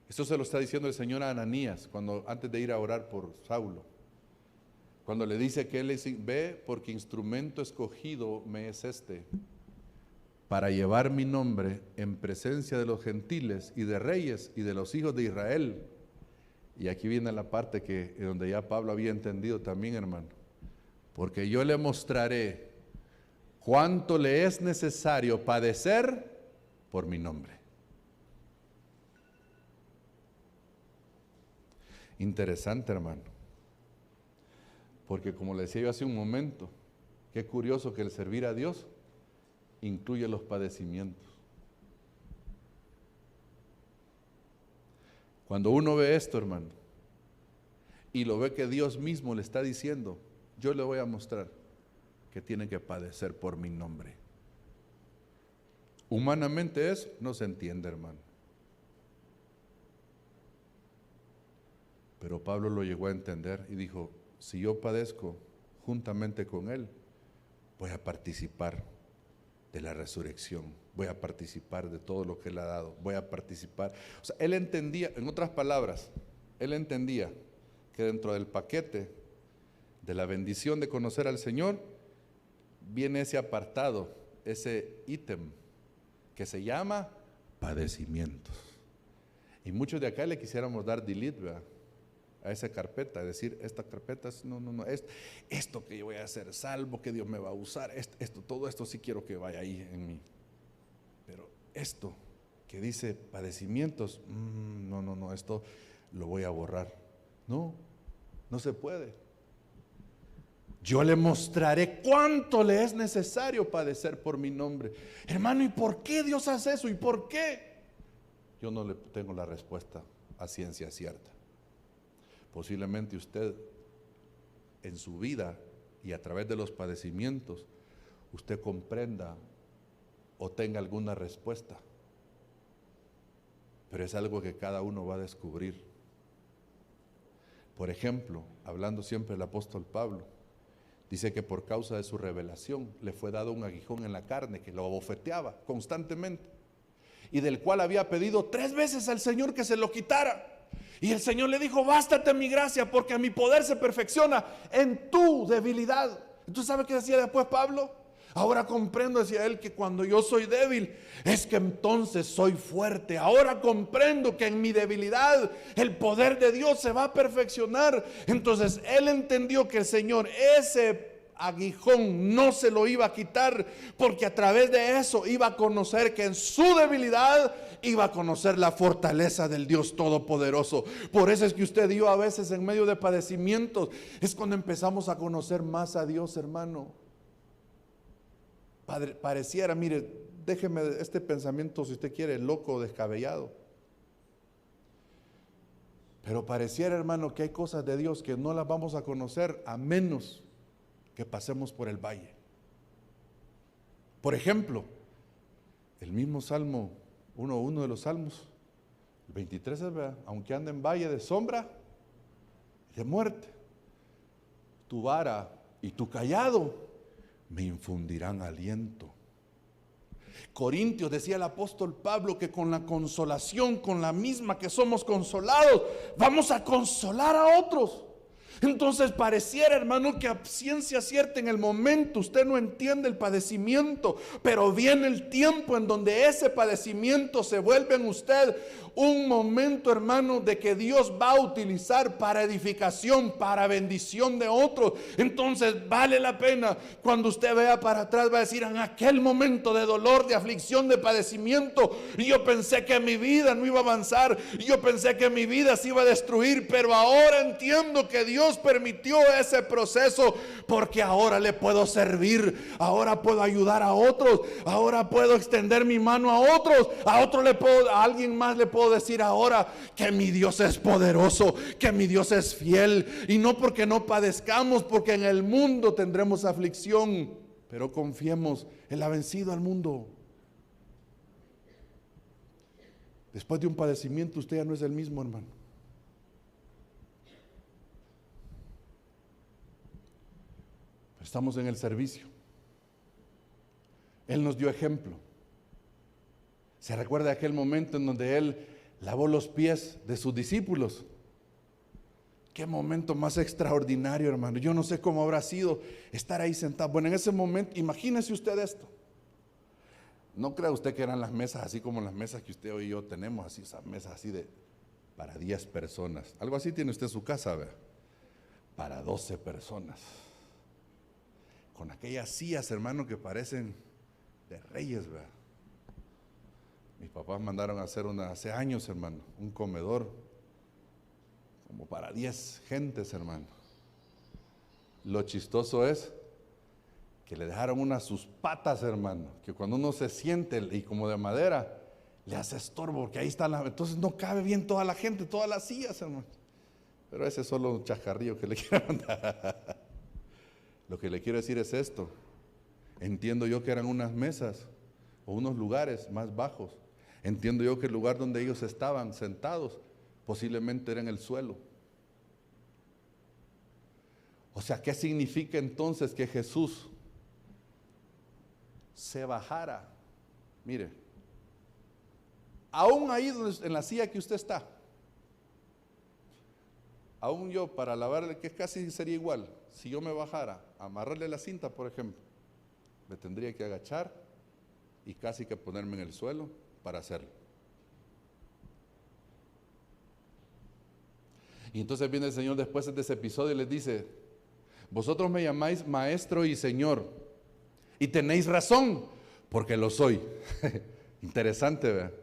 Esto se lo está diciendo el Señor a Ananías antes de ir a orar por Saulo. Cuando le dice que él ve, porque instrumento escogido me es este, para llevar mi nombre en presencia de los gentiles y de reyes y de los hijos de Israel. Y aquí viene la parte donde ya Pablo había entendido también, hermano. Porque yo le mostraré cuánto le es necesario padecer por mi nombre. Interesante, hermano. Porque como le decía yo hace un momento, qué curioso que el servir a Dios incluye los padecimientos. Cuando uno ve esto, hermano, y lo ve que Dios mismo le está diciendo, yo le voy a mostrar que tiene que padecer por mi nombre. Humanamente eso no se entiende, hermano. Pero Pablo lo llegó a entender y dijo, si yo padezco juntamente con él, voy a participar de la resurrección, voy a participar de todo lo que él ha dado, voy a participar. O sea, él entendía, en otras palabras, él entendía que dentro del paquete de la bendición de conocer al Señor, viene ese apartado, ese ítem que se llama padecimientos. Y muchos de acá le quisiéramos dar delete, ¿verdad?, a esa carpeta, decir, esta carpeta, no, esto que yo voy a hacer salvo, que Dios me va a usar, todo esto sí quiero que vaya ahí en mí. Pero esto que dice padecimientos, no, esto lo voy a borrar. No se puede. Yo le mostraré cuánto le es necesario padecer por mi nombre. Hermano, ¿y por qué Dios hace eso? ¿Y por qué? Yo no le tengo la respuesta a ciencia cierta. Posiblemente usted en su vida y a través de los padecimientos, usted comprenda o tenga alguna respuesta. Pero es algo que cada uno va a descubrir. Por ejemplo, hablando siempre del apóstol Pablo, dice que por causa de su revelación le fue dado un aguijón en la carne que lo abofeteaba constantemente y del cual había pedido 3 veces al Señor que se lo quitara. Y el Señor le dijo, bástate mi gracia, porque mi poder se perfecciona en tu debilidad. ¿Tú sabes qué decía después Pablo? Ahora comprendo, decía él, que cuando yo soy débil, es que entonces soy fuerte. Ahora comprendo que en mi debilidad el poder de Dios se va a perfeccionar. Entonces él entendió que el Señor ese aguijón no se lo iba a quitar, porque a través de eso iba a conocer que en su debilidad iba a conocer la fortaleza del Dios Todopoderoso. Por eso es que usted y yo a veces en medio de padecimientos es cuando empezamos a conocer más a Dios, hermano. Pareciera, mire, déjeme este pensamiento, si usted quiere, loco o descabellado, pero pareciera, hermano, que hay cosas de Dios que no las vamos a conocer a menos que pasemos por el valle. Por ejemplo, el mismo Salmo, uno de los salmos, el 23, ¿verdad? Aunque ande en valle de sombra de muerte, tu vara y tu cayado me infundirán aliento. Corintios, decía el apóstol Pablo, que con la consolación, con la misma que somos consolados, vamos a consolar a otros. Entonces pareciera, hermano, que a ciencia cierta en el momento usted no entiende el padecimiento, pero viene el tiempo en donde ese padecimiento se vuelve en usted un momento, hermano, de que Dios va a utilizar para edificación, para bendición de otros. Entonces vale la pena. Cuando usted vea para atrás, va a decir: en aquel momento de dolor, de aflicción, de padecimiento, yo pensé que mi vida no iba a avanzar, yo pensé que mi vida se iba a destruir, pero ahora entiendo que Dios permitió ese proceso, porque ahora le puedo servir, ahora puedo ayudar a otros, ahora puedo extender mi mano a otros, a alguien más le puedo decir ahora que mi Dios es poderoso, que mi Dios es fiel. Y no porque no padezcamos, porque en el mundo tendremos aflicción, pero confiemos, Él ha vencido al mundo. Después de un padecimiento usted ya no es el mismo, hermano. Estamos en el servicio. Él nos dio ejemplo. ¿Se recuerda aquel momento en donde Él lavó los pies de sus discípulos? Qué momento más extraordinario, hermano. Yo no sé cómo habrá sido estar ahí sentado. Bueno, en ese momento, imagínese usted esto. No crea usted que eran las mesas así como las mesas que usted y yo tenemos, así, esas mesas así de para 10 personas. Algo así tiene usted en su casa, ¿verdad? Para 12 personas. Con aquellas sillas, hermano, que parecen de reyes, ¿verdad? Mis papás mandaron a hacer hace años, hermano, un comedor como para 10 gentes, hermano. Lo chistoso es que le dejaron sus patas, hermano, que cuando uno se siente y como de madera, le hace estorbo, porque ahí están entonces no cabe bien toda la gente, todas las sillas, hermano. Pero ese es solo un chascarrillo que le quiero mandar. Lo que le quiero decir es esto: entiendo yo que eran unas mesas o unos lugares más bajos. Entiendo yo que el lugar donde ellos estaban sentados posiblemente era en el suelo. O sea, ¿qué significa entonces que Jesús se bajara? Mire, aún ahí en la silla que usted está, aún yo para lavarle, que casi sería igual, si yo me bajara a amarrarle la cinta, por ejemplo, me tendría que agachar y casi que ponerme en el suelo para hacerlo. Y entonces viene el Señor después de ese episodio y les dice: vosotros me llamáis maestro y Señor, y tenéis razón, porque lo soy. Interesante, ¿verdad?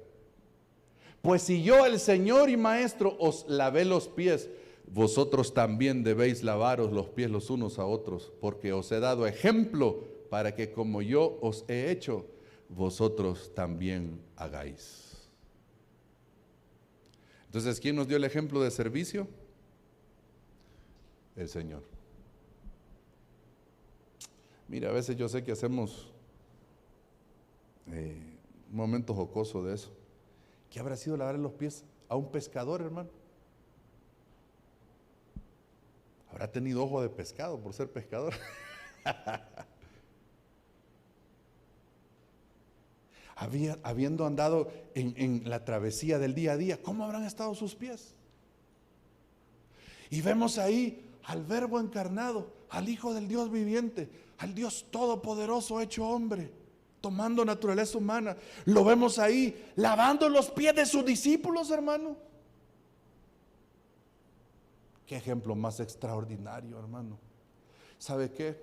Pues si yo, el Señor y Maestro, os lavé los pies, vosotros también debéis lavaros los pies los unos a otros, porque os he dado ejemplo para que como yo os he hecho, vosotros también hagáis. Entonces, ¿quién nos dio el ejemplo de servicio? El Señor. Mira, a veces yo sé que hacemos un momento jocoso de eso. ¿Qué habrá sido lavarle los pies a un pescador, hermano? Habrá tenido ojo de pescado por ser pescador. Habiendo andado en la travesía del día a día, ¿cómo habrán estado sus pies? Y vemos ahí al Verbo encarnado, al Hijo del Dios viviente, al Dios todopoderoso hecho hombre, tomando naturaleza humana. Lo vemos ahí lavando los pies de sus discípulos, hermano. Qué ejemplo más extraordinario, hermano. ¿Sabe qué?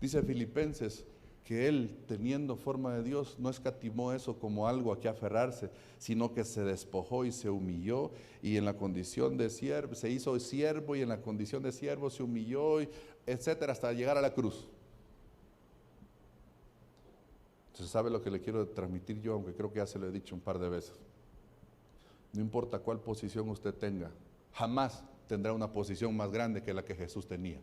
Dice Filipenses que Él, teniendo forma de Dios, no escatimó eso como algo a que aferrarse, sino que se despojó y se humilló, y en la condición de siervo, se hizo siervo, y en la condición de siervo se humilló, etcétera, hasta llegar a la cruz. Entonces, ¿sabe lo que le quiero transmitir yo? Aunque creo que ya se lo he dicho un par de veces. No importa cuál posición usted tenga, jamás tendrá una posición más grande que la que Jesús tenía.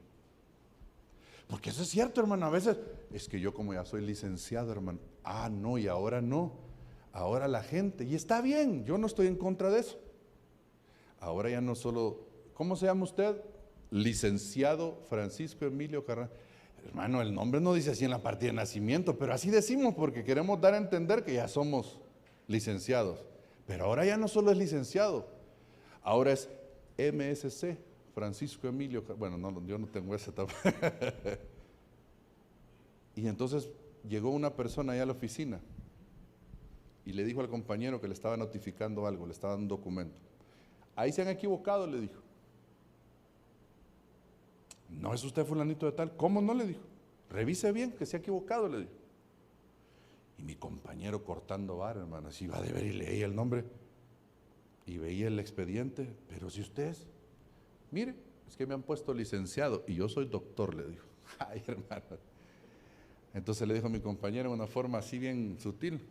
Porque eso es cierto, hermano. A veces, es que yo como ya soy licenciado, hermano. Ah, no, y ahora no. Ahora la gente, y está bien, yo no estoy en contra de eso. Ahora ya no solo, ¿cómo se llama usted? Licenciado Francisco Emilio Carranza. Hermano, el nombre no dice así en la partida de nacimiento, pero así decimos porque queremos dar a entender que ya somos licenciados. Pero ahora ya no solo es licenciado, ahora es MSC, Francisco Emilio, bueno, no, yo no tengo ese tampoco. Y entonces llegó una persona allá a la oficina y le dijo al compañero que le estaba notificando algo, le estaba dando un documento. Ahí se han equivocado, le dijo. ¿No es usted fulanito de tal? ¿Cómo no? Le dijo. Revise bien que se ha equivocado, le dijo. Y mi compañero cortando vara, hermano, así iba a deber y leía el nombre. Y veía el expediente, pero si usted es, mire, es que me han puesto licenciado y yo soy doctor, le dijo. Ay, hermano. Entonces le dijo a mi compañero de una forma así bien sutil.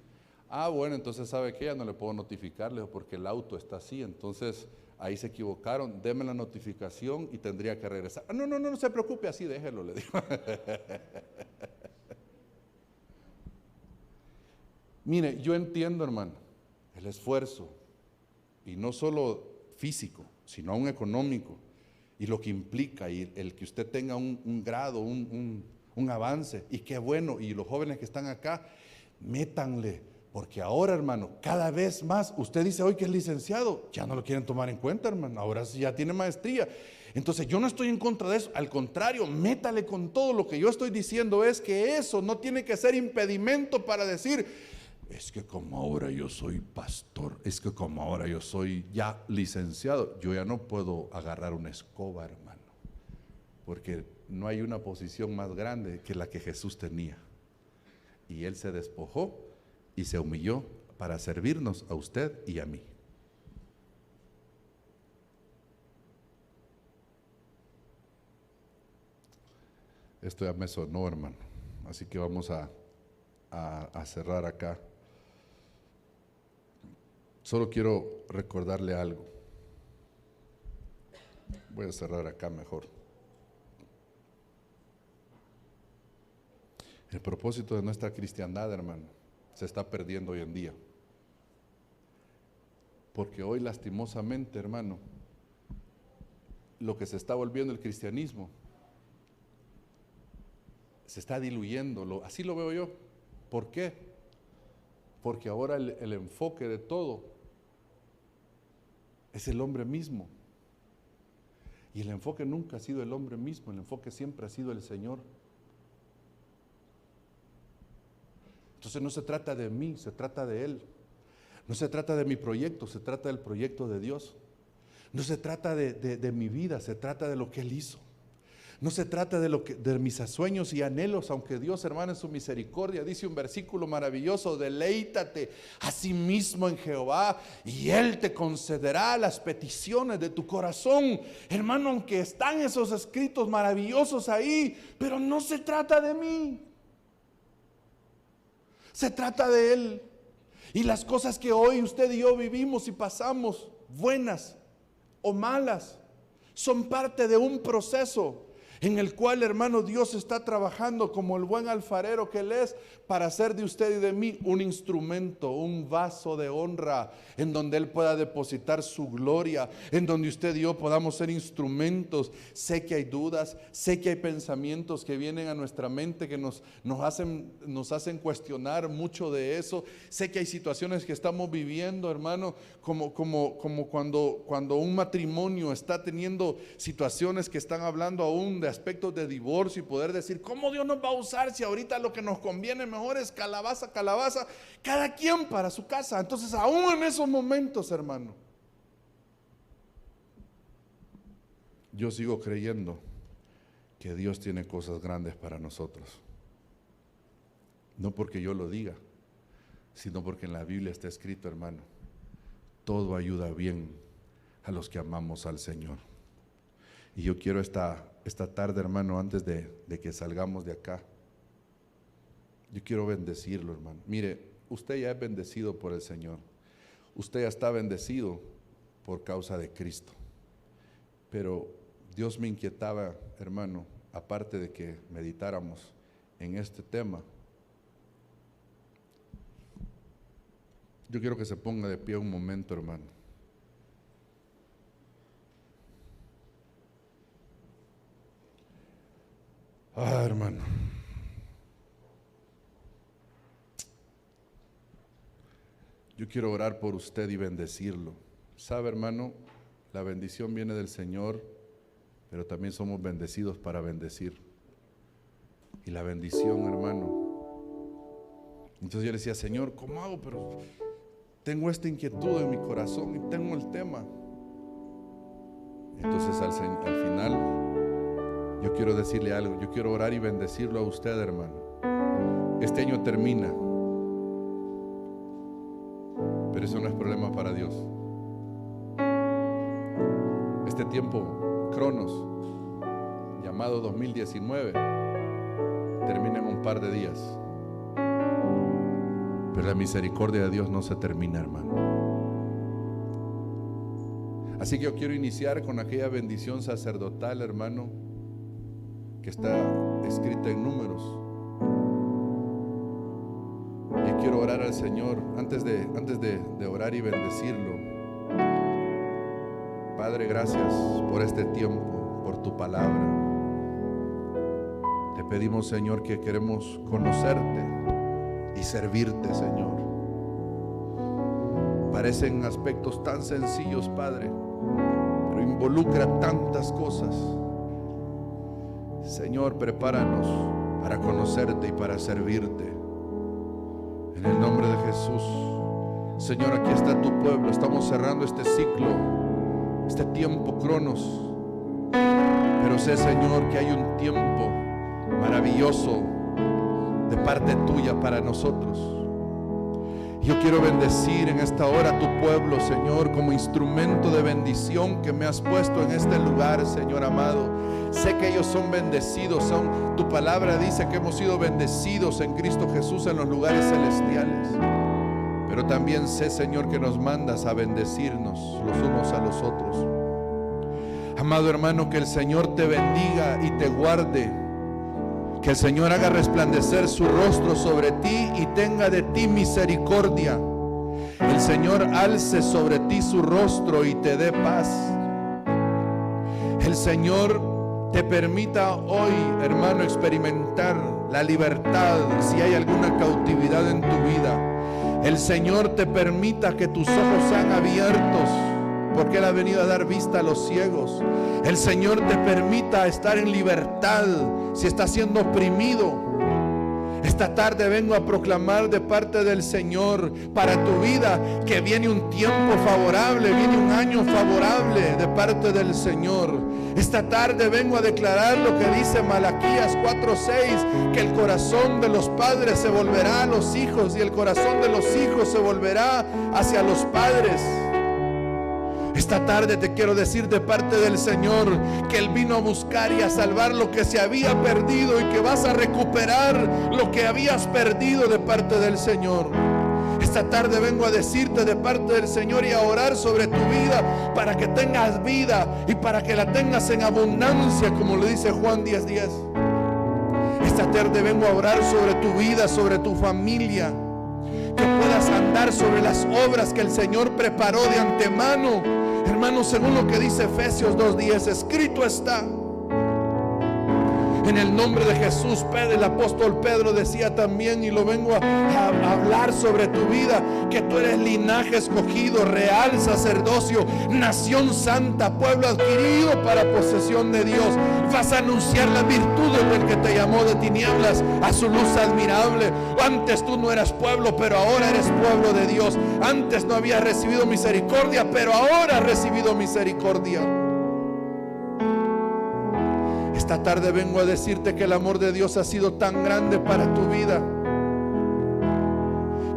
Ah, bueno, entonces ¿sabe qué? Ya no le puedo notificar, le dijo, porque el auto está así. Entonces ahí se equivocaron, deme la notificación y tendría que regresar. Ah, no se preocupe, así déjelo, le dijo. Mire, yo entiendo, hermano, el esfuerzo, y no solo físico, sino aún económico, y lo que implica, y el que usted tenga un grado, un avance, y qué bueno, y los jóvenes que están acá, métanle, porque ahora, hermano, cada vez más, usted dice hoy que es licenciado, ya no lo quieren tomar en cuenta, hermano, ahora sí ya tiene maestría. Entonces yo no estoy en contra de eso, al contrario, métale con todo. Lo que yo estoy diciendo es que eso no tiene que ser impedimento para decir, es que como ahora yo soy pastor, es que como ahora yo soy ya licenciado, yo ya no puedo agarrar una escoba, hermano, porque no hay una posición más grande que la que Jesús tenía. Y Él se despojó y se humilló para servirnos a usted y a mí. Esto ya me sonó, hermano, así que vamos a cerrar acá. Solo quiero recordarle algo. Voy a cerrar acá mejor. El propósito de nuestra cristiandad, hermano, se está perdiendo hoy en día. Porque hoy, lastimosamente, hermano, lo que se está volviendo el cristianismo se está diluyendo, así lo veo yo. ¿Por qué? Porque ahora el enfoque de todo es el hombre mismo. Y el enfoque nunca ha sido el hombre mismo, el enfoque siempre ha sido el Señor. Entonces no se trata de mí, se trata de Él. No se trata de mi proyecto, se trata del proyecto de Dios. No se trata de mi vida, se trata de lo que Él hizo. No se trata de mis sueños y anhelos, aunque Dios, hermano, en su misericordia, dice un versículo maravilloso: deleítate a sí mismo en Jehová y Él te concederá las peticiones de tu corazón. Hermano, aunque están esos escritos maravillosos ahí, pero no se trata de mí. Se trata de Él. Y las cosas que hoy usted y yo vivimos y pasamos, buenas o malas, son parte de un proceso en el cual, hermano, Dios está trabajando como el buen alfarero que Él es, para hacer de usted y de mí un instrumento, un vaso de honra, en donde Él pueda depositar su gloria, en donde usted y yo podamos ser instrumentos. Sé que hay dudas, sé que hay pensamientos que vienen a nuestra mente que nos hacen cuestionar mucho de eso. Sé que hay situaciones que estamos viviendo, hermano, como cuando un matrimonio está teniendo situaciones que están hablando aún de aspectos de divorcio, y poder decir, ¿cómo Dios nos va a usar si ahorita lo que nos conviene mejor es calabaza, cada quien para su casa? Entonces, aún en esos momentos, hermano, yo sigo creyendo que Dios tiene cosas grandes para nosotros. No porque yo lo diga, sino porque en la Biblia está escrito, hermano, todo ayuda bien a los que amamos al Señor. Y yo quiero esta tarde, hermano, antes de que salgamos de acá, yo quiero bendecirlo, hermano. Mire, usted ya es bendecido por el Señor. Usted ya está bendecido por causa de Cristo. Pero Dios me inquietaba, hermano, aparte de que meditáramos en este tema, yo quiero que se ponga de pie un momento, hermano. Hermano, yo quiero orar por usted y bendecirlo. Sabe, hermano, la bendición viene del Señor, pero también somos bendecidos para bendecir. Y la bendición, hermano, Entonces yo le decía, Señor, ¿cómo hago? Pero tengo esta inquietud en mi corazón y tengo el tema. Entonces al final yo quiero decirle algo. Yo quiero orar y bendecirlo a usted, hermano. Este año termina, pero eso no es problema para Dios. Este tiempo, Cronos, llamado 2019, termina en un par de días. Pero la misericordia de Dios no se termina, hermano. Así que yo quiero iniciar con aquella bendición sacerdotal, hermano, que está escrita en Números. Y quiero orar al Señor antes de orar y bendecirlo. Padre, gracias por este tiempo, por tu palabra. Te pedimos, Señor, que queremos conocerte y servirte, Señor. Parecen aspectos tan sencillos, Padre, pero involucra tantas cosas. Señor, prepáranos para conocerte y para servirte. En el nombre de Jesús. Señor, aquí está tu pueblo. Estamos cerrando este ciclo, este tiempo, Cronos. Pero sé, Señor, que hay un tiempo maravilloso de parte tuya para nosotros. Yo quiero bendecir en esta hora a tu pueblo, Señor, como instrumento de bendición que me has puesto en este lugar, Señor amado. Sé que ellos son bendecidos, tu palabra dice que hemos sido bendecidos en Cristo Jesús en los lugares celestiales. Pero también sé, Señor, que nos mandas a bendecirnos los unos a los otros. Amado hermano, que el Señor te bendiga y te guarde. Que el Señor haga resplandecer su rostro sobre ti y tenga de ti misericordia. El Señor alce sobre ti su rostro y te dé paz. El Señor te permita hoy, hermano, experimentar la libertad si hay alguna cautividad en tu vida. El Señor te permita que tus ojos sean abiertos, porque Él ha venido a dar vista a los ciegos. El Señor te permita estar en libertad si estás siendo oprimido. Esta tarde vengo a proclamar de parte del Señor para tu vida que viene un tiempo favorable, viene un año favorable de parte del Señor. Esta tarde vengo a declarar lo que dice Malaquías 4:6, que el corazón de los padres se volverá a los hijos y el corazón de los hijos se volverá hacia los padres. Esta tarde te quiero decir de parte del Señor que Él vino a buscar y a salvar lo que se había perdido y que vas a recuperar lo que habías perdido de parte del Señor. Esta tarde vengo a decirte de parte del Señor y a orar sobre tu vida para que tengas vida y para que la tengas en abundancia, como le dice Juan 10:10. Esta tarde vengo a orar sobre tu vida, sobre tu familia, que puedas andar sobre las obras que el Señor preparó de antemano. Hermanos, según lo que dice Efesios 2:10, escrito está. En el nombre de Jesús, el apóstol Pedro decía también, y lo vengo a hablar sobre tu vida, que tú eres linaje escogido, real sacerdocio, nación santa, pueblo adquirido para posesión de Dios. Vas a anunciar las virtudes del que te llamó de tinieblas a su luz admirable. Antes tú no eras pueblo, pero ahora eres pueblo de Dios. Antes no habías recibido misericordia, pero ahora has recibido misericordia. Esta tarde vengo a decirte que el amor de Dios ha sido tan grande para tu vida,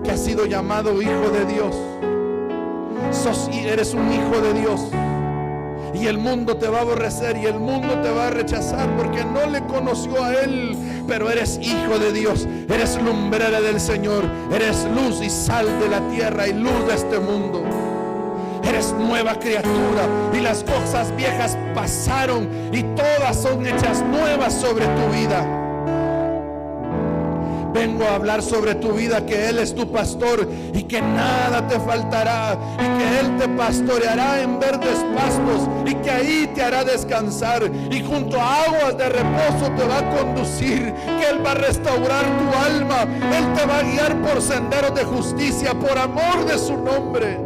que has sido llamado hijo de Dios. Eres un hijo de Dios. Y el mundo te va a aborrecer y el mundo te va a rechazar porque no le conoció a Él. Pero eres hijo de Dios, eres lumbrera del Señor, eres luz y sal de la tierra y luz de este mundo. Eres nueva criatura y las cosas viejas pasaron y todas son hechas nuevas sobre tu vida. Vengo a hablar sobre tu vida, que Él es tu pastor y que nada te faltará, y que Él te pastoreará en verdes pastos y que ahí te hará descansar, y junto a aguas de reposo te va a conducir, que Él va a restaurar tu alma, Él te va a guiar por senderos de justicia por amor de su nombre.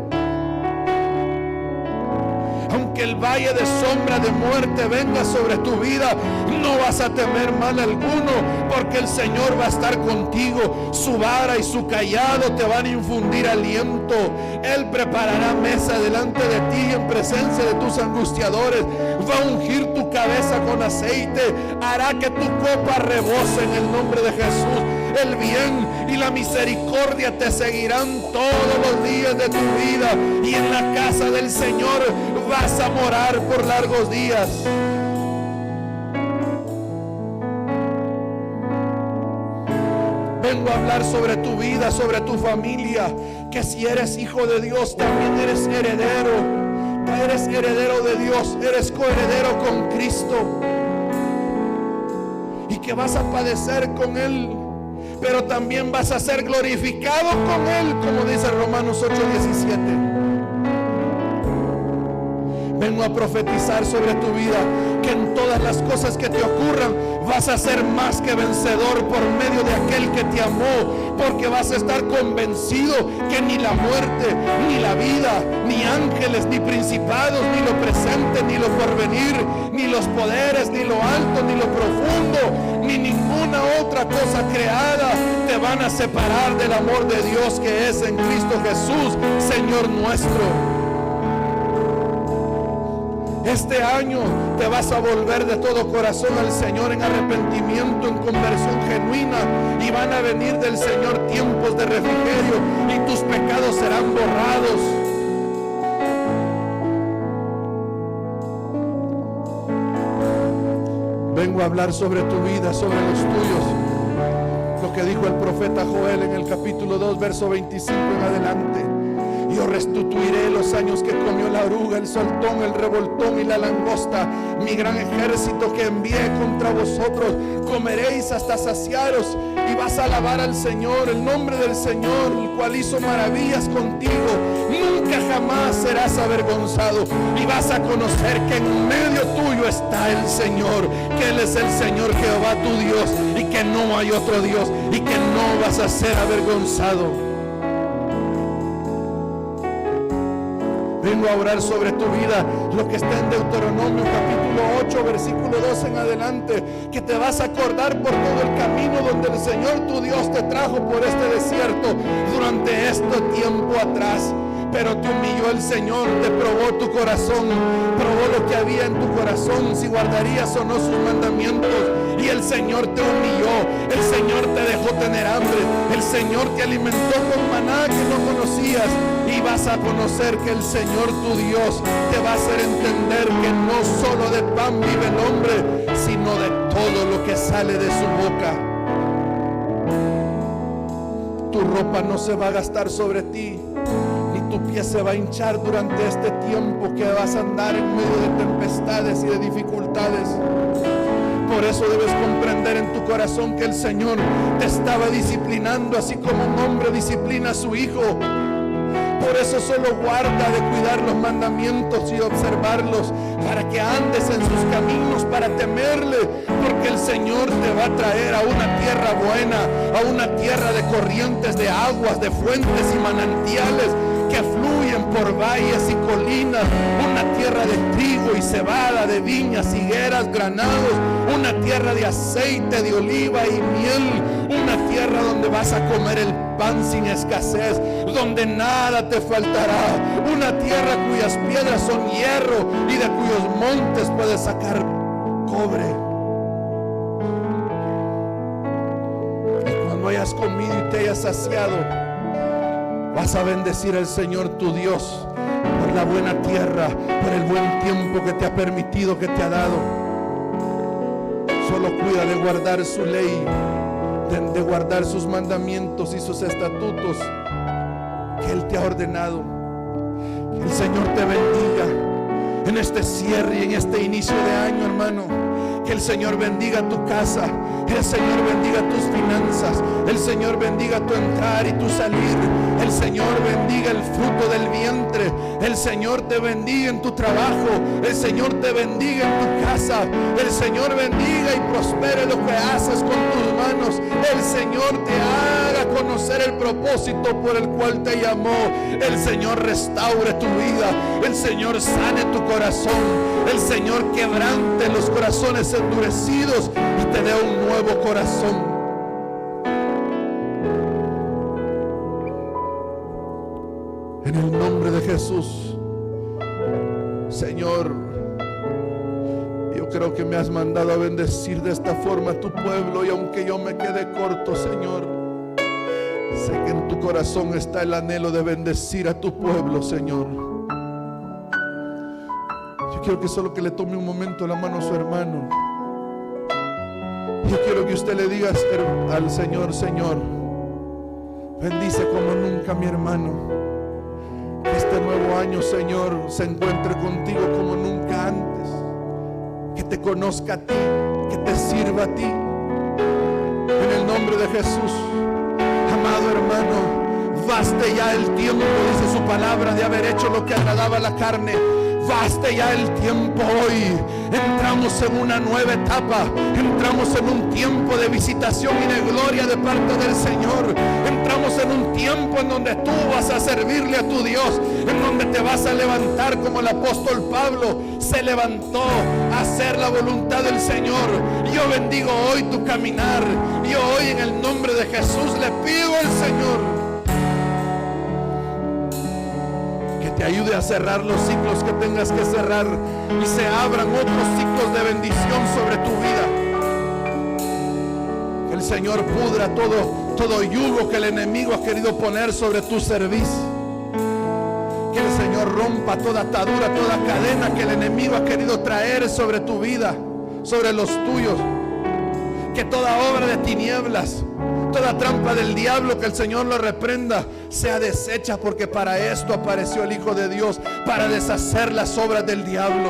aunque el valle de sombra de muerte venga sobre tu vida, no vas a temer mal alguno, porque el Señor va a estar contigo. Su vara y su callado te van a infundir aliento. Él preparará mesa delante de ti en presencia de tus angustiadores. Va a ungir tu cabeza con aceite, hará que tu copa rebose en el nombre de Jesús. El bien y la misericordia te seguirán todos los días de tu vida, y en la casa del Señor vas a morar por largos días. Vengo a hablar sobre tu vida, sobre tu familia, que si eres hijo de Dios también eres heredero. Eres heredero de Dios, eres coheredero con Cristo, y que vas a padecer con Él, pero también vas a ser glorificado con Él, como dice Romanos 8:17. Vengo a profetizar sobre tu vida, que en todas las cosas que te ocurran vas a ser más que vencedor por medio de aquel que te amó, porque vas a estar convencido que ni la muerte, ni la vida, ni ángeles, ni principados, ni lo presente, ni lo porvenir, ni los poderes, ni lo alto, ni lo profundo, ni ninguna otra cosa creada te van a separar del amor de Dios que es en Cristo Jesús, Señor nuestro. Este año te vas a volver de todo corazón al Señor en arrepentimiento, en conversión genuina, y van a venir del Señor tiempos de refrigerio, y tus pecados serán borrados. Vengo a hablar sobre tu vida, sobre los tuyos, lo que dijo el profeta Joel en el capítulo 2, verso 25 en adelante. Yo restituiré los años que comió la oruga, el saltón, el revoltón y la langosta, mi gran ejército que envié contra vosotros. Comeréis hasta saciaros, y vas a alabar al Señor, el nombre del Señor, el cual hizo maravillas contigo. Nunca jamás serás avergonzado, y vas a conocer que en medio tuyo está el Señor, que Él es el Señor Jehová tu Dios, y que no hay otro Dios, y que no vas a ser avergonzado. Vengo a orar sobre tu vida, lo que está en Deuteronomio capítulo 8, versículo 2 en adelante, que te vas a acordar por todo el camino donde el Señor tu Dios te trajo por este desierto durante este tiempo atrás. Pero te humilló el Señor, te probó tu corazón, probó lo que había en tu corazón, si guardarías o no sus mandamientos. Y el Señor te humilló, el Señor te dejó tener hambre, el Señor te alimentó con maná que no conocías. Y vas a conocer que el Señor tu Dios te va a hacer entender que no solo de pan vive el hombre, sino de todo lo que sale de su boca. Tu ropa no se va a gastar sobre ti, tu pie se va a hinchar durante este tiempo que vas a andar en medio de tempestades y de dificultades. Por eso debes comprender en tu corazón que el Señor te estaba disciplinando, así como un hombre disciplina a su hijo. Por eso solo guarda de cuidar los mandamientos y observarlos, para que andes en sus caminos, para temerle, porque el Señor te va a traer a una tierra buena, a una tierra de corrientes de aguas, de fuentes y manantiales que fluyen por valles y colinas, una tierra de trigo y cebada, de viñas, higueras, granados, una tierra de aceite de oliva y miel, una tierra donde vas a comer el pan sin escasez, donde nada te faltará, una tierra cuyas piedras son hierro y de cuyos montes puedes sacar cobre. Y cuando hayas comido y te hayas saciado, vas a bendecir al Señor tu Dios por la buena tierra, por el buen tiempo que te ha permitido, que te ha dado. Solo cuida de guardar su ley, de guardar sus mandamientos y sus estatutos que Él te ha ordenado. Que el Señor te bendiga en este cierre y en este inicio de año, hermano. Que el Señor bendiga tu casa, el Señor bendiga tus finanzas, el Señor bendiga tu entrar y tu salir, el Señor bendiga el fruto del vientre, el Señor te bendiga en tu trabajo, el Señor te bendiga en tu casa, el Señor bendiga y prospere lo que haces con tus manos, el Señor te haga conocer el propósito por el cual te llamó. El Señor restaure tu vida, el Señor sane tu corazón, el Señor quebrante los corazones endurecidos y te dé un nuevo corazón. En el nombre de Jesús, Señor, yo creo que me has mandado a bendecir de esta forma a tu pueblo, y aunque yo me quede corto, Señor, sé que en tu corazón está el anhelo de bendecir a tu pueblo, Señor. Yo quiero que solo que le tome un momento la mano a su hermano. Yo quiero que usted le diga al Señor: Señor, bendice como nunca a mi hermano. Que este nuevo año, Señor, se encuentre contigo como nunca antes. Que te conozca a ti, que te sirva a ti. En el nombre de Jesús, amado hermano, baste ya el tiempo, dice su palabra, de haber hecho lo que agradaba a la carne. Baste ya el tiempo hoy. Entramos en una nueva etapa. Entramos en un tiempo de visitación y de gloria de parte del Señor. Entramos en un tiempo en donde tú vas a servirle a tu Dios, en donde te vas a levantar como el apóstol Pablo se levantó a hacer la voluntad del Señor. Yo bendigo hoy tu caminar. Yo hoy, en el nombre de Jesús, le pido al Señor te ayude a cerrar los ciclos que tengas que cerrar y se abran otros ciclos de bendición sobre tu vida. Que el Señor pudra todo yugo que el enemigo ha querido poner sobre tu servicio. Que el Señor rompa toda atadura, toda cadena que el enemigo ha querido traer sobre tu vida, sobre los tuyos. Que toda obra de tinieblas, toda trampa del diablo, que el Señor lo reprenda, sea deshecha, porque para esto apareció el Hijo de Dios, para deshacer las obras del diablo.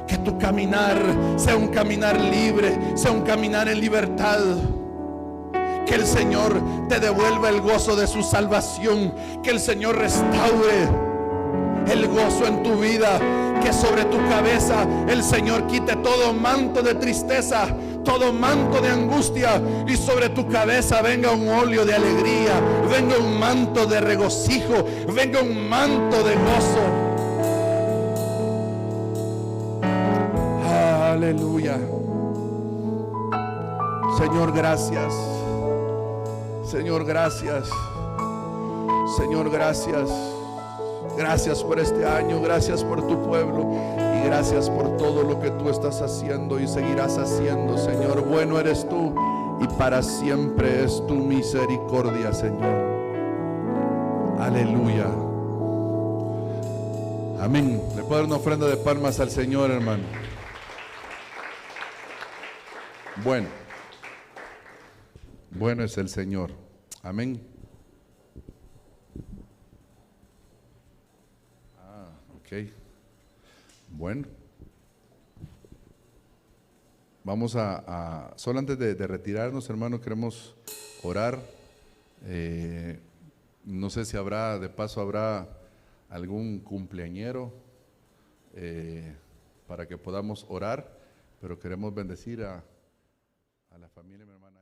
Que tu caminar sea un caminar libre, sea un caminar en libertad. Que el Señor te devuelva el gozo de su salvación. Que el Señor restaure el gozo en tu vida. Que sobre tu cabeza el Señor quite todo manto de tristeza, todo manto de angustia, y sobre tu cabeza venga un óleo de alegría, venga un manto de regocijo, venga un manto de gozo. Aleluya. Señor, gracias. Señor, gracias. Señor, gracias. Gracias por este año, gracias por tu pueblo y gracias por todo lo que tú estás haciendo y seguirás haciendo, Señor. Bueno eres tú y para siempre es tu misericordia, Señor. Aleluya. Amén. Le puedo dar una ofrenda de palmas al Señor, hermano. Bueno es el Señor. Amén. Bueno, vamos solo antes de retirarnos, hermano, queremos orar. No sé si habrá algún cumpleañero para que podamos orar, pero queremos bendecir a la familia, mi hermana.